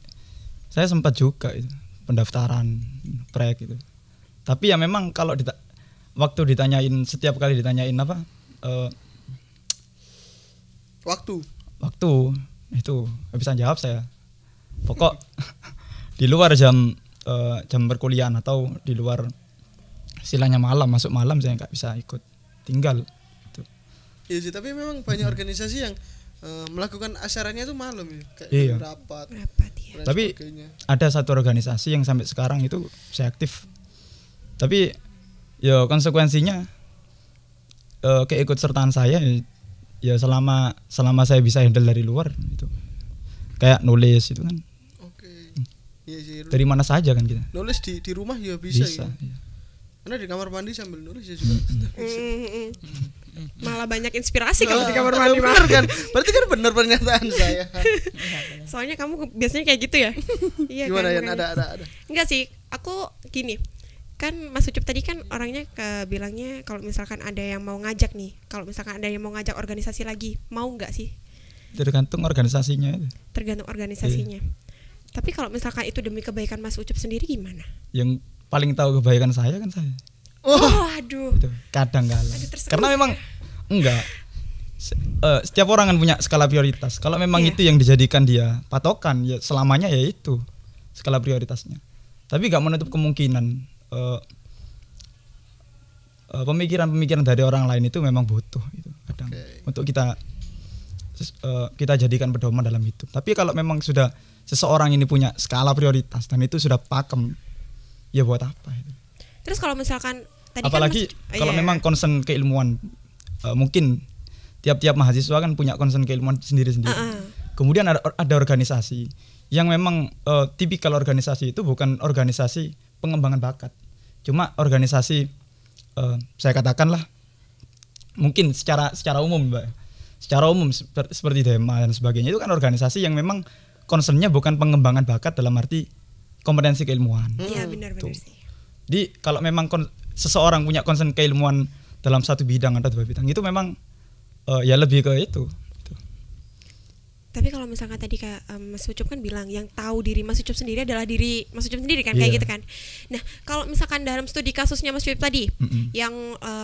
saya sempat juga itu, pendaftaran proyek itu. Tapi ya memang kalau waktu ditanyain, setiap kali ditanyain apa waktu itu nggak bisa jawab saya. Pokok di luar jam perkuliahan atau di luar istilahnya masuk malam saya nggak bisa ikut, tinggal. Gitu. Iya sih, tapi memang banyak organisasi yang melakukan acaranya itu malam ya, kayak rapat ya. Tapi ada satu organisasi yang sampai sekarang itu saya aktif. Tapi ya konsekuensinya keikutsertaan saya ya selama saya bisa handle dari luar itu. Kayak nulis itu kan. Oke. Iya sih. Dari mana saja kan kita. Nulis di rumah ya bisa ya. Iya. Karena di kamar mandi sambil nulis ya juga. Malah banyak inspirasi kalau di kamar mandi. Bener kan? Berarti kan benar pernyataan saya. Soalnya kamu biasanya kayak gitu ya. Iya. Gimana kan, ya? Ada. Enggak sih, aku gini. Kan Mas Ucup tadi kan orangnya bilangnya kalau misalkan ada yang mau ngajak nih, kalau misalkan ada yang mau ngajak organisasi lagi, mau nggak sih? Tergantung organisasinya itu. Tergantung organisasinya. Tapi kalau misalkan itu demi kebaikan Mas Ucup sendiri gimana? Yang paling tahu kebaikan saya kan saya. Oh, aduh. Itu kadang kala. Tersenyum. Karena memang enggak setiap orang kan punya skala prioritas. Kalau memang Iya. itu yang dijadikan dia patokan, ya selamanya ya itu skala prioritasnya. Tapi nggak menutup kemungkinan pemikiran-pemikiran dari orang lain itu memang butuh gitu kadang untuk kita jadikan pedoman dalam hidup. Tapi kalau memang sudah seseorang ini punya skala prioritas dan itu sudah pakem, ya buat apa itu? Terus kalau misalkan tadi Apalagi kan kalau memang concern keilmuan, mungkin tiap-tiap mahasiswa kan punya concern keilmuan sendiri-sendiri. Kemudian ada organisasi yang memang tipikal organisasi itu bukan organisasi pengembangan bakat, cuma organisasi saya katakanlah mungkin secara umum, Mbak. Secara umum seperti DEMA dan sebagainya itu kan organisasi yang memang concernnya bukan pengembangan bakat dalam arti kompetensi keilmuan. Iya, benar-benar sih. Jadi kalau memang seseorang punya concern keilmuan dalam satu bidang atau dua bidang itu memang ya lebih ke itu. Tapi kalau misalkan tadi Kak Mas Ucup kan bilang yang tahu diri Mas Ucup sendiri adalah diri Mas Ucup sendiri kan, kayak gitu kan. Nah, kalau misalkan dalam studi kasusnya Mas Ucup tadi yang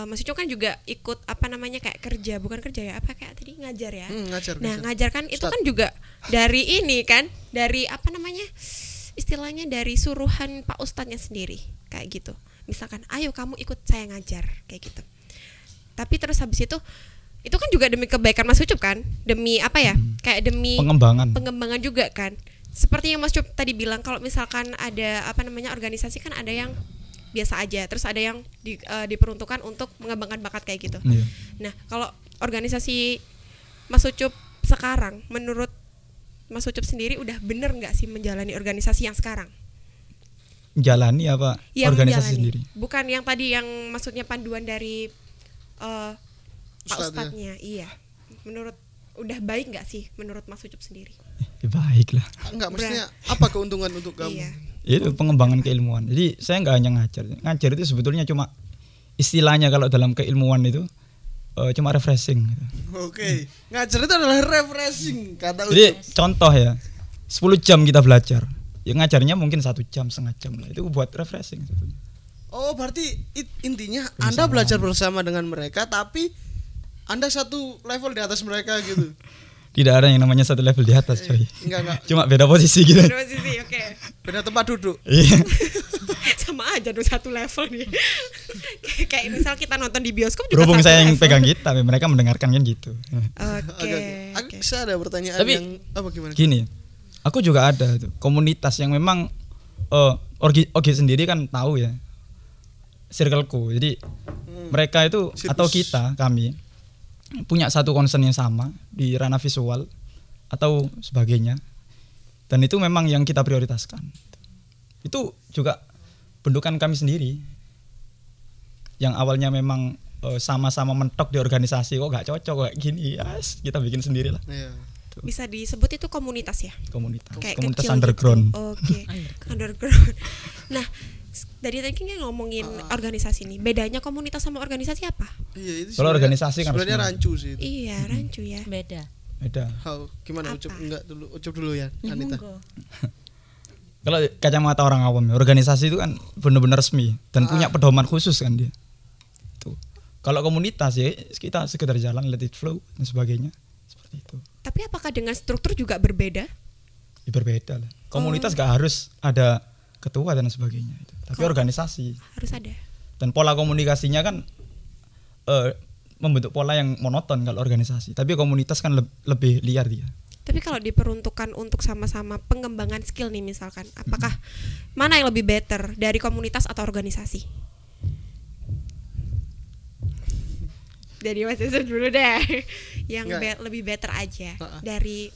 Mas Ucup kan juga ikut apa namanya kayak kerja, bukan kerja ya, apa kayak tadi ngajar ya. Ngajar kan itu kan juga dari ini kan, dari apa namanya? Istilahnya dari suruhan Pak Ustadznya sendiri kayak gitu. Misalkan ayo kamu ikut saya ngajar kayak gitu. Tapi terus habis itu kan juga demi kebaikan Mas Ucup kan, demi apa ya, kayak demi pengembangan juga kan. Seperti yang Mas Ucup tadi bilang, kalau misalkan ada apa namanya organisasi kan ada yang biasa aja, terus ada yang diperuntukkan untuk mengembangkan bakat kayak gitu. Nah, kalau organisasi Mas Ucup sekarang, menurut Mas Ucup sendiri udah bener nggak sih menjalani organisasi yang sekarang? Jalani apa Yang organisasi menjalani. sendiri? Bukan yang tadi yang maksudnya panduan dari Pak Ustadznya, iya. Menurut udah baik nggak sih menurut Mas Ucup sendiri? Ya, baik lah. Enggak, maksudnya apa keuntungan untuk kamu? Iya. Itu pengembangan keilmuan. Jadi saya nggak hanya ngajar. Ngajar itu sebetulnya cuma istilahnya kalau dalam keilmuan itu cuma refreshing. Gitu. Oke. Ngajar itu adalah refreshing kata Ucup. Jadi contoh ya, 10 jam kita belajar. Ya ngajarnya mungkin 1 jam, setengah jam lah. Itu buat refreshing sebetulnya. Oh, berarti intinya Anda belajar bersama dengan mereka, tapi Anda satu level di atas mereka gitu. Tidak ada yang namanya satu level di atas, coy. Enggak. Cuma beda posisi gitu. Beda posisi, oke. Beda tempat duduk. Iya. Sama aja dong satu level nih. Kayak misal kita nonton di bioskop juga Berhubung satu saya yang level. pegang kita, mereka mendengarkan kan gitu. Oke. Saya ada pertanyaan Tapi, yang apa gimana? Gini, aku juga ada tuh komunitas yang memang Ogi sendiri kan tahu ya circleku. Jadi mereka itu atau kami punya satu concern yang sama di ranah visual atau sebagainya, dan itu memang yang kita prioritaskan. Itu juga bentukan kami sendiri yang awalnya memang sama-sama mentok di organisasi, kok gak cocok kayak gini, yes, kita bikin sendiri lah. Iya. Bisa disebut itu komunitas ya? Komunitas Kayak kecil underground. Gitu. Oke. Underground. Nah, dari tadi kan ngomongin organisasi nih. Bedanya komunitas sama organisasi apa? Iya, itu Kalau organisasi kan sebenarnya harus rancu sih itu. Iya, rancu ya. Beda. Gimana Apa? Ucup dulu ya, Anita. Kalau kacamata orang awam, organisasi itu kan benar-benar resmi dan punya pedoman khusus kan dia. Tuh. Kalau komunitas ya kita sekedar jalan, let it flow dan sebagainya. Seperti itu. Tapi apakah dengan struktur juga berbeda? Ya, berbeda lah. Komunitas gak harus ada ketua dan sebagainya itu. Tapi organisasi Harus ada. dan pola komunikasinya kan membentuk pola yang monoton kalau organisasi. Tapi komunitas kan lebih liar dia. Tapi kalau diperuntukkan untuk sama-sama pengembangan skill nih misalkan, apakah mana yang lebih better dari komunitas atau organisasi? Dari Mas Yusuf dulu deh. Yang lebih better aja dari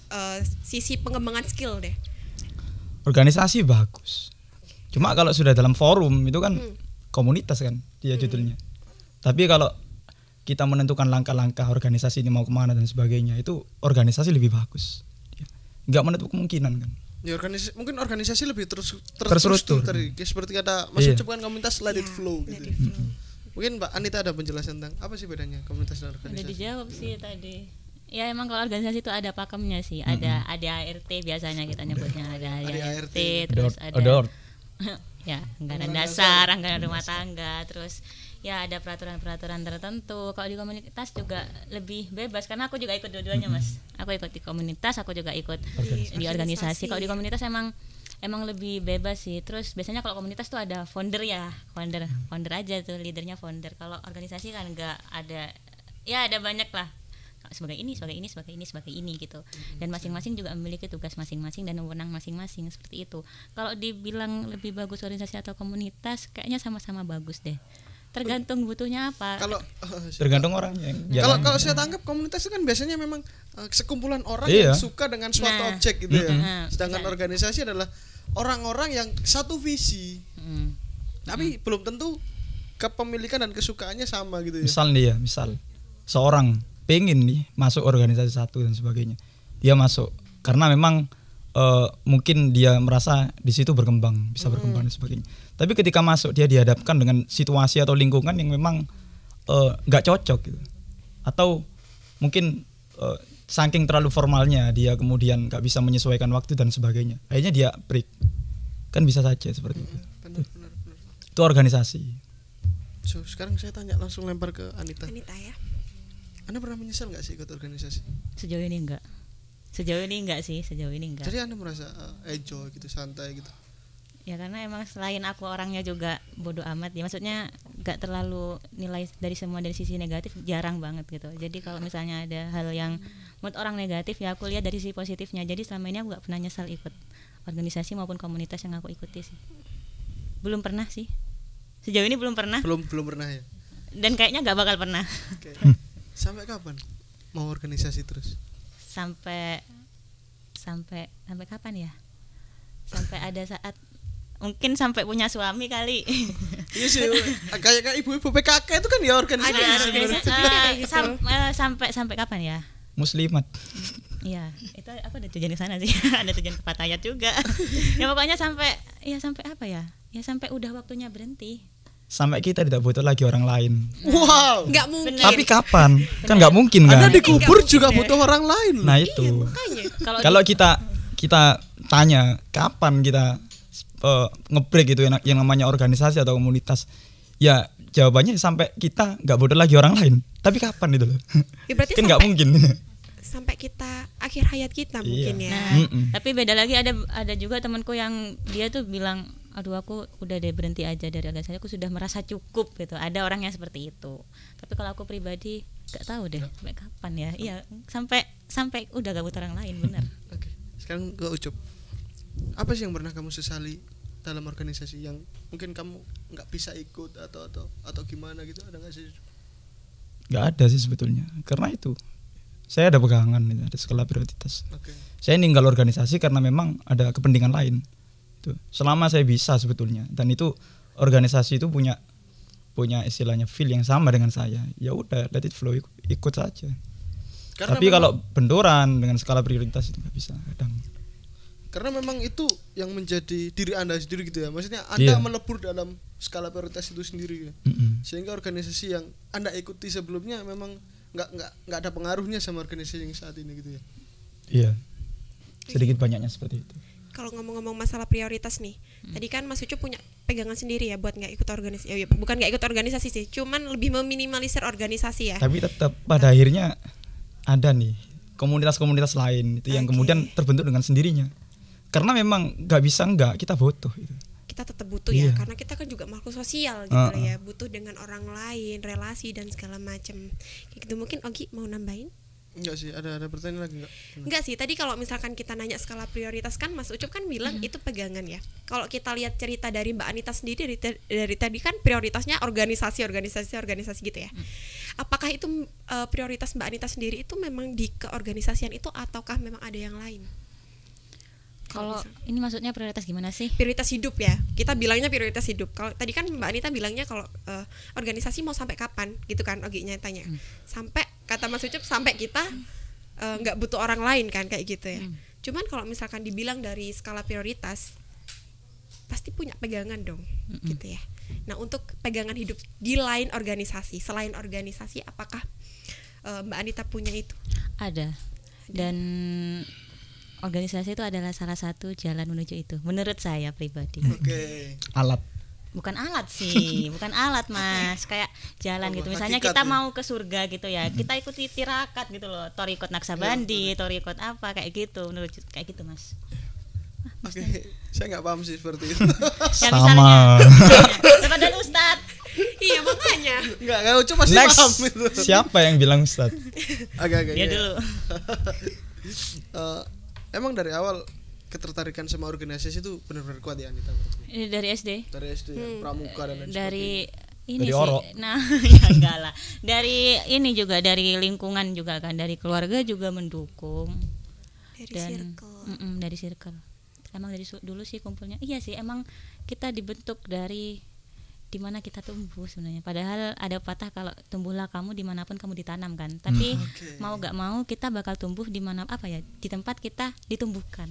sisi pengembangan skill deh. Organisasi bagus. Cuma kalau sudah dalam forum itu kan komunitas kan dia judulnya. Tapi kalau kita menentukan langkah-langkah organisasi ini mau kemana dan sebagainya, itu organisasi lebih bagus. Nggak menutup kemungkinan kan. Ya mungkin organisasi lebih terstruktur. Seperti kata Mas Iya. Ucup kan komunitas let it flow let gitu. it flow. Mungkin Mbak Anita ada penjelasan tentang apa sih bedanya komunitas dan Udah organisasi? dijawab sih tadi. Ya emang kalau organisasi itu ada pakemnya sih. Ada ART biasanya kita nyebutnya, ada ART, terus ada ya anggaran dasar, anggaran rumah tangga, terus ya ada peraturan-peraturan tertentu. Kalau di komunitas juga lebih bebas karena aku juga ikut dua-duanya Mas. Aku ikut di komunitas, aku juga ikut di organisasi. Kalau di komunitas emang lebih bebas sih. Terus biasanya kalau komunitas tuh ada founder ya, founder aja tuh, leadernya founder. Kalau organisasi kan enggak ada, ya ada banyak lah. Sebagai ini gitu. Dan masing-masing juga memiliki tugas masing-masing dan wewenang masing-masing seperti itu. Kalau dibilang lebih bagus organisasi atau komunitas, kayaknya sama-sama bagus deh. Tergantung butuhnya apa. Tergantung orangnya. Kalau saya tangkap komunitas itu kan biasanya memang sekumpulan orang yang suka dengan suatu objek gitu ya. Sedangkan organisasi adalah orang-orang yang satu visi. Tapi belum tentu kepemilikan dan kesukaannya sama gitu ya. Misal seorang pengen nih masuk organisasi satu dan sebagainya, dia masuk karena memang mungkin dia merasa di situ bisa berkembang dan sebagainya. Tapi ketika masuk dia dihadapkan dengan situasi atau lingkungan yang memang nggak cocok gitu. Atau mungkin saking terlalu formalnya dia kemudian nggak bisa menyesuaikan waktu dan sebagainya. Akhirnya dia break. Kan bisa saja seperti itu. Benar. Itu organisasi. So, sekarang saya tanya langsung lempar ke Anita. Anita ya. Anda pernah menyesal nggak sih ikut organisasi? Sejauh ini enggak sih. Jadi Anda merasa enjoy gitu, santai gitu? Ya karena emang selain aku orangnya juga bodoh amat ya, maksudnya nggak terlalu nilai dari sisi negatif, jarang banget gitu. Jadi kalau misalnya ada hal yang menurut orang negatif ya aku lihat dari sisi positifnya. Jadi selama ini aku nggak pernah nyesal ikut organisasi maupun komunitas yang aku ikuti sih. Belum pernah sih. Sejauh ini belum pernah. Belum pernah ya. Dan kayaknya nggak bakal pernah. Okay. Sampai kapan mau organisasi terus? Sampai kapan ya? Sampai ada saat mungkin sampai punya suami kali. Iya sih, kayak ibu-ibu PKK itu kan ya organisasi. Sampai kapan ya? Muslimat. Iya, itu aku ada tujuan ke sana sih. Ada tujuan ke Pattayat juga. Ya pokoknya sampai apa ya? Ya sampai udah waktunya berhenti. Sampai kita tidak butuh lagi orang lain. Wow. Nggak mungkin. Tapi kapan? Kan nggak mungkin kan? Anda dikubur juga butuh orang lain. Nah itu. Kalau kita tanya kapan kita nge-break itu yang namanya organisasi atau komunitas, ya jawabannya sampai kita nggak butuh lagi orang lain. Tapi kapan itu loh? Ya, berarti kan nggak mungkin. Sampai kita akhir hayat kita mungkin ya. Nah, tapi beda lagi ada juga temanku yang dia tuh bilang, aduh aku udah deh berhenti aja dari organisasi, aku sudah merasa cukup gitu. Ada orang yang seperti itu. Tapi kalau aku pribadi nggak tahu deh sampai kapan ya. Iya sampai udah gak butuh orang lain, benar. Oke. Sekarang ke Ucup. Apa sih yang pernah kamu sesali dalam organisasi yang mungkin kamu nggak bisa ikut atau gimana gitu, ada nggak sih? Nggak ada sih sebetulnya, karena itu saya ada pegangan, ada skala prioritas. Okay. Saya ninggal organisasi karena memang ada kepentingan lain. Itu selama saya bisa sebetulnya, dan itu organisasi itu punya istilahnya feel yang sama dengan saya, ya udah let it flow, ikut saja. Karena tapi kalau benturan dengan skala prioritas itu nggak bisa kadang. Karena memang itu yang menjadi diri Anda sendiri gitu ya. Maksudnya Anda melebur dalam skala prioritas itu sendiri ya. Sehingga organisasi yang Anda ikuti sebelumnya memang nggak ada pengaruhnya sama organisasi yang saat ini gitu ya. Iya. Sedikit banyaknya seperti itu. Kalau ngomong-ngomong masalah prioritas nih, tadi kan Mas Ucup punya pegangan sendiri ya buat nggak ikut organisasi. Bukan nggak ikut organisasi sih, cuman lebih meminimalisir organisasi ya. Tapi tetap pada akhirnya ada nih komunitas-komunitas lain itu yang kemudian terbentuk dengan sendirinya. Karena memang kita butuh itu. Kita tetap butuh ya, karena kita kan juga makhluk sosial gitu ya, butuh dengan orang lain, relasi dan segala macam. Kayak gitu. Mungkin Ogi mau nambahin? Enggak sih, ada pertanyaan lagi enggak? Enggak sih, tadi kalau misalkan kita nanya skala prioritas kan Mas Ucup kan bilang itu pegangan ya. Kalau kita lihat cerita dari Mbak Anita sendiri dari tadi kan prioritasnya organisasi gitu ya. Apakah itu prioritas Mbak Anita sendiri itu memang di keorganisasian itu ataukah memang ada yang lain? Kalau ini maksudnya prioritas gimana sih? Prioritas hidup ya, kita bilangnya prioritas hidup. Kalau tadi kan Mbak Anita bilangnya kalau organisasi mau sampai kapan gitu kan, Oginya tanya. Sampai kata Mas Ucup sampai kita nggak butuh orang lain kan kayak gitu ya. Cuman kalau misalkan dibilang dari skala prioritas, pasti punya pegangan dong, gitu ya. Nah untuk pegangan hidup di lain organisasi, selain organisasi, apakah Mbak Anita punya itu? Ada. Dan organisasi itu adalah salah satu jalan menuju itu, menurut saya pribadi. Oke. Alat. Bukan alat sih, bukan alat Mas, kayak jalan gitu. Misalnya hakikat kita ya. mau ke surga gitu ya, kita ikuti tirakat gitu loh, torikot Naksabandi, torikot apa kayak gitu, menurut kayak gitu Mas. Oke, saya nggak paham sih seperti itu. Ya Sama. misalnya, daripada Ustadz. Iya makanya. Nggak Ucup pasti Next. paham itu. Siapa yang bilang Ustaz? Agak-agak. Dia ya. dulu. Emang dari awal ketertarikan sama organisasi itu benar-benar kuat ya Anita? Ini dari SD. Dari SD ya, pramuka dan lain Dari ini Dari sih. Oro. Nah, ya enggak lah. Dari ini juga dari lingkungan juga kan, dari keluarga juga mendukung. Dari Dan circle. dari circle. Emang dari dulu sih kumpulnya. Iya sih, emang kita dibentuk dari dimana kita tumbuh sebenarnya. Padahal ada patah kalau tumbuhlah kamu dimanapun kamu ditanam kan. Tapi Oke. mau gak mau kita bakal tumbuh di mana di tempat kita ditumbuhkan.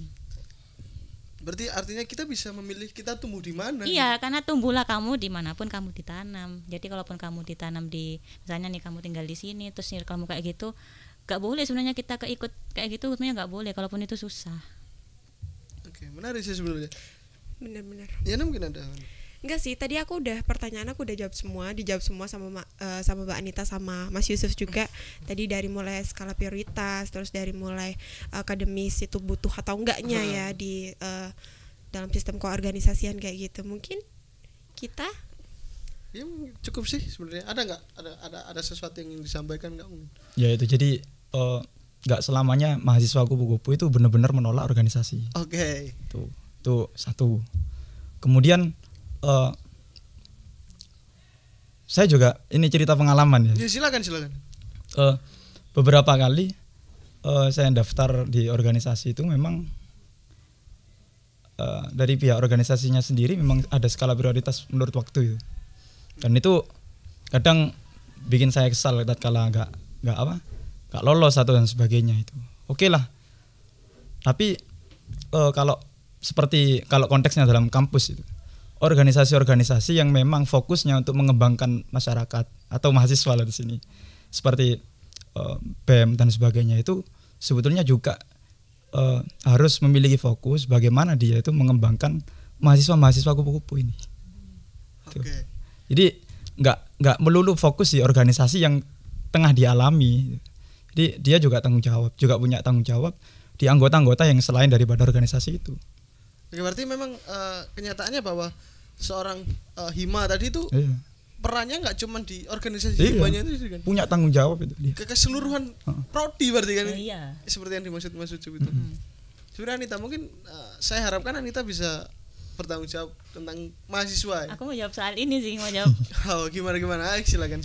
Berarti artinya kita bisa memilih kita tumbuh di mana? Iya, karena tumbuhlah kamu dimanapun kamu ditanam. Jadi kalaupun kamu ditanam di, misalnya nih kamu tinggal di sini, terus kamu kayak gitu, gak boleh sebenarnya kita keikut kayak gitu, sebenarnya gak boleh, kalaupun itu susah. Oke, menarik sih sebenarnya. Benar-benar. Ya mungkin ada. Enggak sih, tadi aku udah pertanyaan aku udah jawab semua, dijawab semua sama sama Mbak Anita sama Mas Yusuf juga. Tadi dari mulai skala prioritas, terus dari mulai akademis itu butuh atau enggaknya ya di dalam sistem keorganisasian kayak gitu. Mungkin kita Ya cukup sih sebenarnya. Ada nggak? Ada sesuatu yang ingin disampaikan nggak? Ya itu jadi nggak selamanya mahasiswa kupu-kupu itu benar-benar menolak organisasi. Oke. Itu satu. Kemudian saya juga ini cerita pengalaman ya. Ya silakan. Beberapa kali saya daftar di organisasi itu memang dari pihak organisasinya sendiri memang ada skala prioritas menurut waktu itu. Dan itu kadang bikin saya kesal tatkala nggak lolos atau dan sebagainya itu. Oke lah. Tapi kalau konteksnya dalam kampus itu, organisasi-organisasi yang memang fokusnya untuk mengembangkan masyarakat atau mahasiswa lah di sini, seperti BEM dan sebagainya, itu sebetulnya juga harus memiliki fokus bagaimana dia itu mengembangkan mahasiswa kupu-kupu ini. Oke. Jadi nggak melulu fokus di organisasi yang tengah dialami. Jadi dia juga punya tanggung jawab di anggota-anggota yang selain daripada organisasi itu. Oke, berarti memang kenyataannya bahwa seorang Hima tadi itu Iya. perannya nggak cuma di organisasi Iya. Himanya itu kan. Punya tanggung jawab itu dia. Keseluruhan prodi berarti kan. Iya. Seperti yang dimaksud Mas Ucup itu. Sebenarnya Anita, mungkin saya harapkan Anita bisa bertanggung jawab tentang mahasiswa ya. Aku mau jawab soal ini sih, mau jawab. Oh, gimana? Silakan.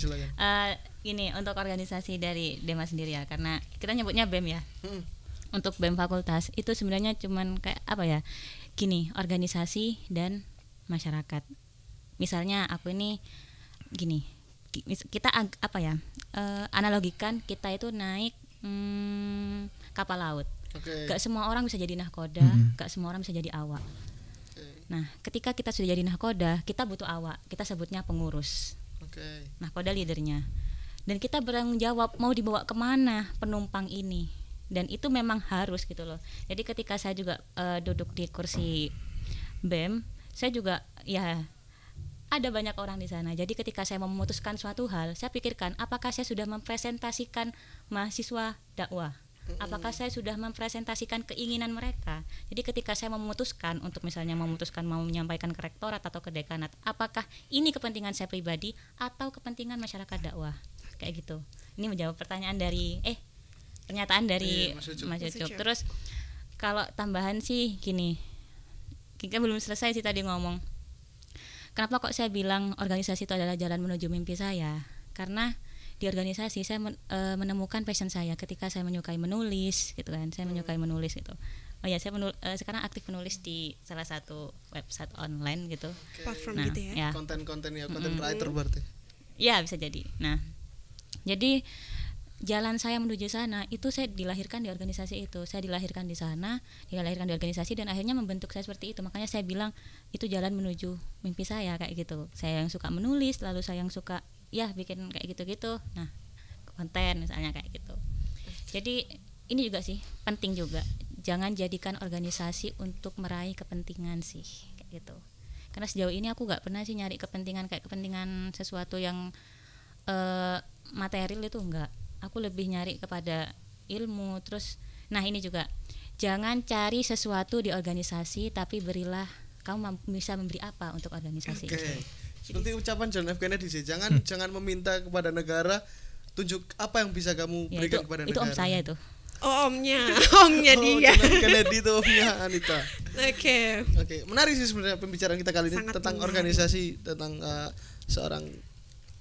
Ini untuk organisasi dari Dema sendiri ya, karena kita nyebutnya BEM ya. Hmm. Untuk BEM fakultas itu sebenarnya cuman kayak apa ya? Gini, organisasi dan masyarakat. Misalnya aku ini gini, kita analogikan kita itu naik kapal laut. Oke. Gak semua orang bisa jadi nahkoda, gak semua orang bisa jadi awak. Nah, ketika kita sudah jadi nahkoda, kita butuh awak. Kita sebutnya pengurus. Oke. Nahkoda leadernya. Dan kita bertanggung jawab mau dibawa kemana penumpang ini. Dan itu memang harus gitu loh. Jadi ketika saya juga duduk di kursi BEM, saya juga ya ada banyak orang di sana. Jadi ketika saya memutuskan suatu hal, saya pikirkan apakah saya sudah mempresentasikan mahasiswa dakwah. Apakah saya sudah mempresentasikan keinginan mereka. Jadi ketika saya memutuskan untuk misalnya mau menyampaikan ke rektorat atau ke dekanat, apakah ini kepentingan saya pribadi atau kepentingan masyarakat dakwah, kayak gitu. Ini menjawab pernyataan dari Mas Ucup. Terus kalau tambahan sih gini, kita belum selesai sih tadi ngomong. Kenapa kok saya bilang organisasi itu adalah jalan menuju mimpi saya? Karena di organisasi saya menemukan passion saya ketika saya menyukai menulis gitu kan. Saya menyukai menulis gitu. Oh ya, saya sekarang aktif menulis di salah satu website online gitu. Platform Nah, gitu ya. Konten-konten ya, content writer berarti. Ya bisa jadi. Nah, jadi jalan saya menuju sana itu saya dilahirkan di organisasi itu. Saya dilahirkan di sana, dilahirkan di organisasi dan akhirnya membentuk saya seperti itu. Makanya saya bilang itu jalan menuju mimpi saya kayak gitu. Saya yang suka menulis, lalu saya yang suka ya bikin kayak gitu-gitu. Nah, konten misalnya kayak gitu. Jadi ini juga sih penting juga. Jangan jadikan organisasi untuk meraih kepentingan sih kayak gitu. Karena sejauh ini aku nggak pernah sih nyari kepentingan kayak kepentingan sesuatu yang material itu enggak. Aku lebih nyari kepada ilmu. Terus nah ini juga jangan cari sesuatu di organisasi tapi berilah kamu bisa memberi apa untuk organisasi. Oke. Seperti ucapan John F Kennedy sih, jangan meminta kepada negara, tunjuk apa yang bisa kamu Ya, berikan kepada itu negara. om saya itu. Oh, omnya dia. John F Kennedy itu omnya Anita. Oke. Oke, menarik sih sebenarnya pembicaraan kita kali ini Sangat tentang menarik. organisasi, tentang seorang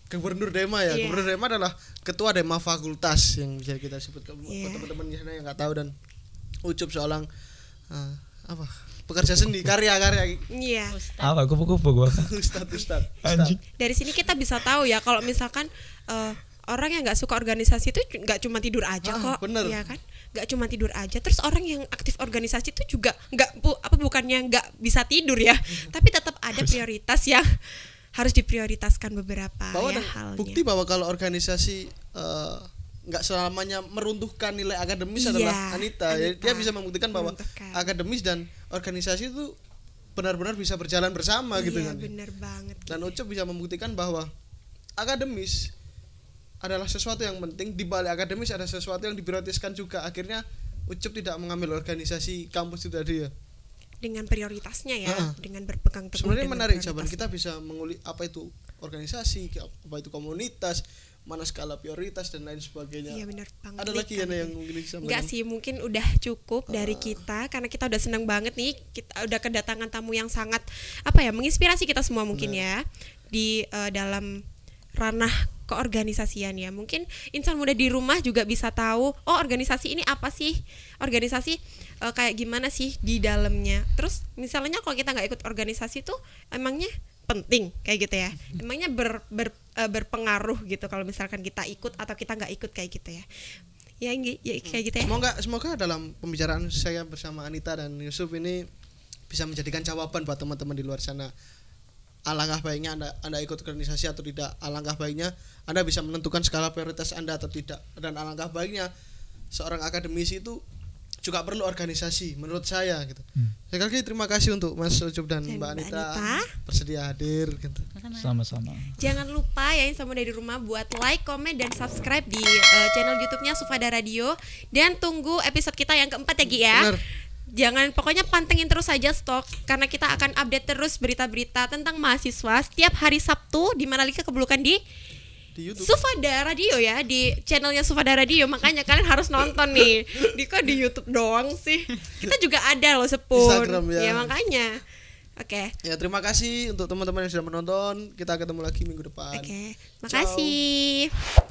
Gubernur Dema ya. Iya. Gubernur Dema adalah ketua Dema Fakultas yang bisa kita sebut buat Iya. teman-teman di sana yang nggak tahu, dan Ucup seorang apa? Pekerja seni, karya-karya. Iya. Apa kupu-kupu gua? Ustad. Anjing. Dari sini kita bisa tahu ya kalau misalkan orang yang nggak suka organisasi itu nggak cuma tidur aja kok, bener. ya kan? Nggak cuma tidur aja. Terus orang yang aktif organisasi itu juga bukannya nggak bisa tidur ya, tapi tetap ada prioritas yang harus diprioritaskan beberapa Bahwa ya dan halnya. bukti bahwa kalau organisasi nggak selamanya meruntuhkan nilai akademis Iya, adalah Anita. Jadi Anita. dia bisa membuktikan bahwa Menentukan. akademis dan organisasi itu benar-benar bisa berjalan bersama gitu Iya, kan. bener banget. Dan Ucup bisa membuktikan bahwa akademis adalah sesuatu yang penting, di balik akademis ada sesuatu yang diprioritaskan juga. Akhirnya Ucup tidak mengambil organisasi kampus itu tadi ya. Dengan prioritasnya ya, Ah. dengan berpegang teguh. Sebenarnya dengan menarik prioritas. jawaban kita bisa mengulik apa itu organisasi, apa itu komunitas, mana skala prioritas dan lain sebagainya. Iya benar banget. Ada nih, lagi ya Kak. yang mungkin bisa Enggak sih, mungkin udah cukup dari kita karena kita udah seneng banget nih, kita udah kedatangan tamu yang sangat menginspirasi kita semua mungkin ya di dalam ranah keorganisasian ya. Mungkin insan muda di rumah juga bisa tahu, oh organisasi ini apa sih? Organisasi kayak gimana sih di dalamnya. Terus misalnya kalau kita nggak ikut organisasi tuh emangnya penting kayak gitu ya. Emangnya berpengaruh gitu kalau misalkan kita ikut atau kita nggak ikut kayak gitu ya. Ya kayak gitu ya. Semoga dalam pembicaraan saya bersama Anita dan Yusuf ini bisa menjadikan jawaban buat teman-teman di luar sana. Alangkah baiknya Anda ikut organisasi atau tidak. Alangkah baiknya Anda bisa menentukan skala prioritas Anda atau tidak. Dan alangkah baiknya seorang akademisi itu juga perlu organisasi menurut saya gitu. Sekali lagi terima kasih untuk Mas Ucup dan Mbak Anita bersedia hadir gitu. Sama-sama. Jangan lupa ya sama dari rumah buat like, komen, dan subscribe di channel YouTube-nya Sufada Radio. Dan tunggu episode kita yang keempat ya Gi ya. Bener. Jangan, pokoknya pantengin terus saja stok karena kita akan update terus berita-berita tentang mahasiswa setiap hari Sabtu di Manalika Kebelukan di YouTube. Sufada Radio ya, di channelnya Sufada Radio. Makanya kalian harus nonton nih. Di YouTube doang sih. Kita juga ada loh Sepun. Instagram ya. Ya makanya. Oke. Ya terima kasih untuk teman-teman yang sudah menonton. Kita ketemu lagi minggu depan. Oke. Ciao. Makasih.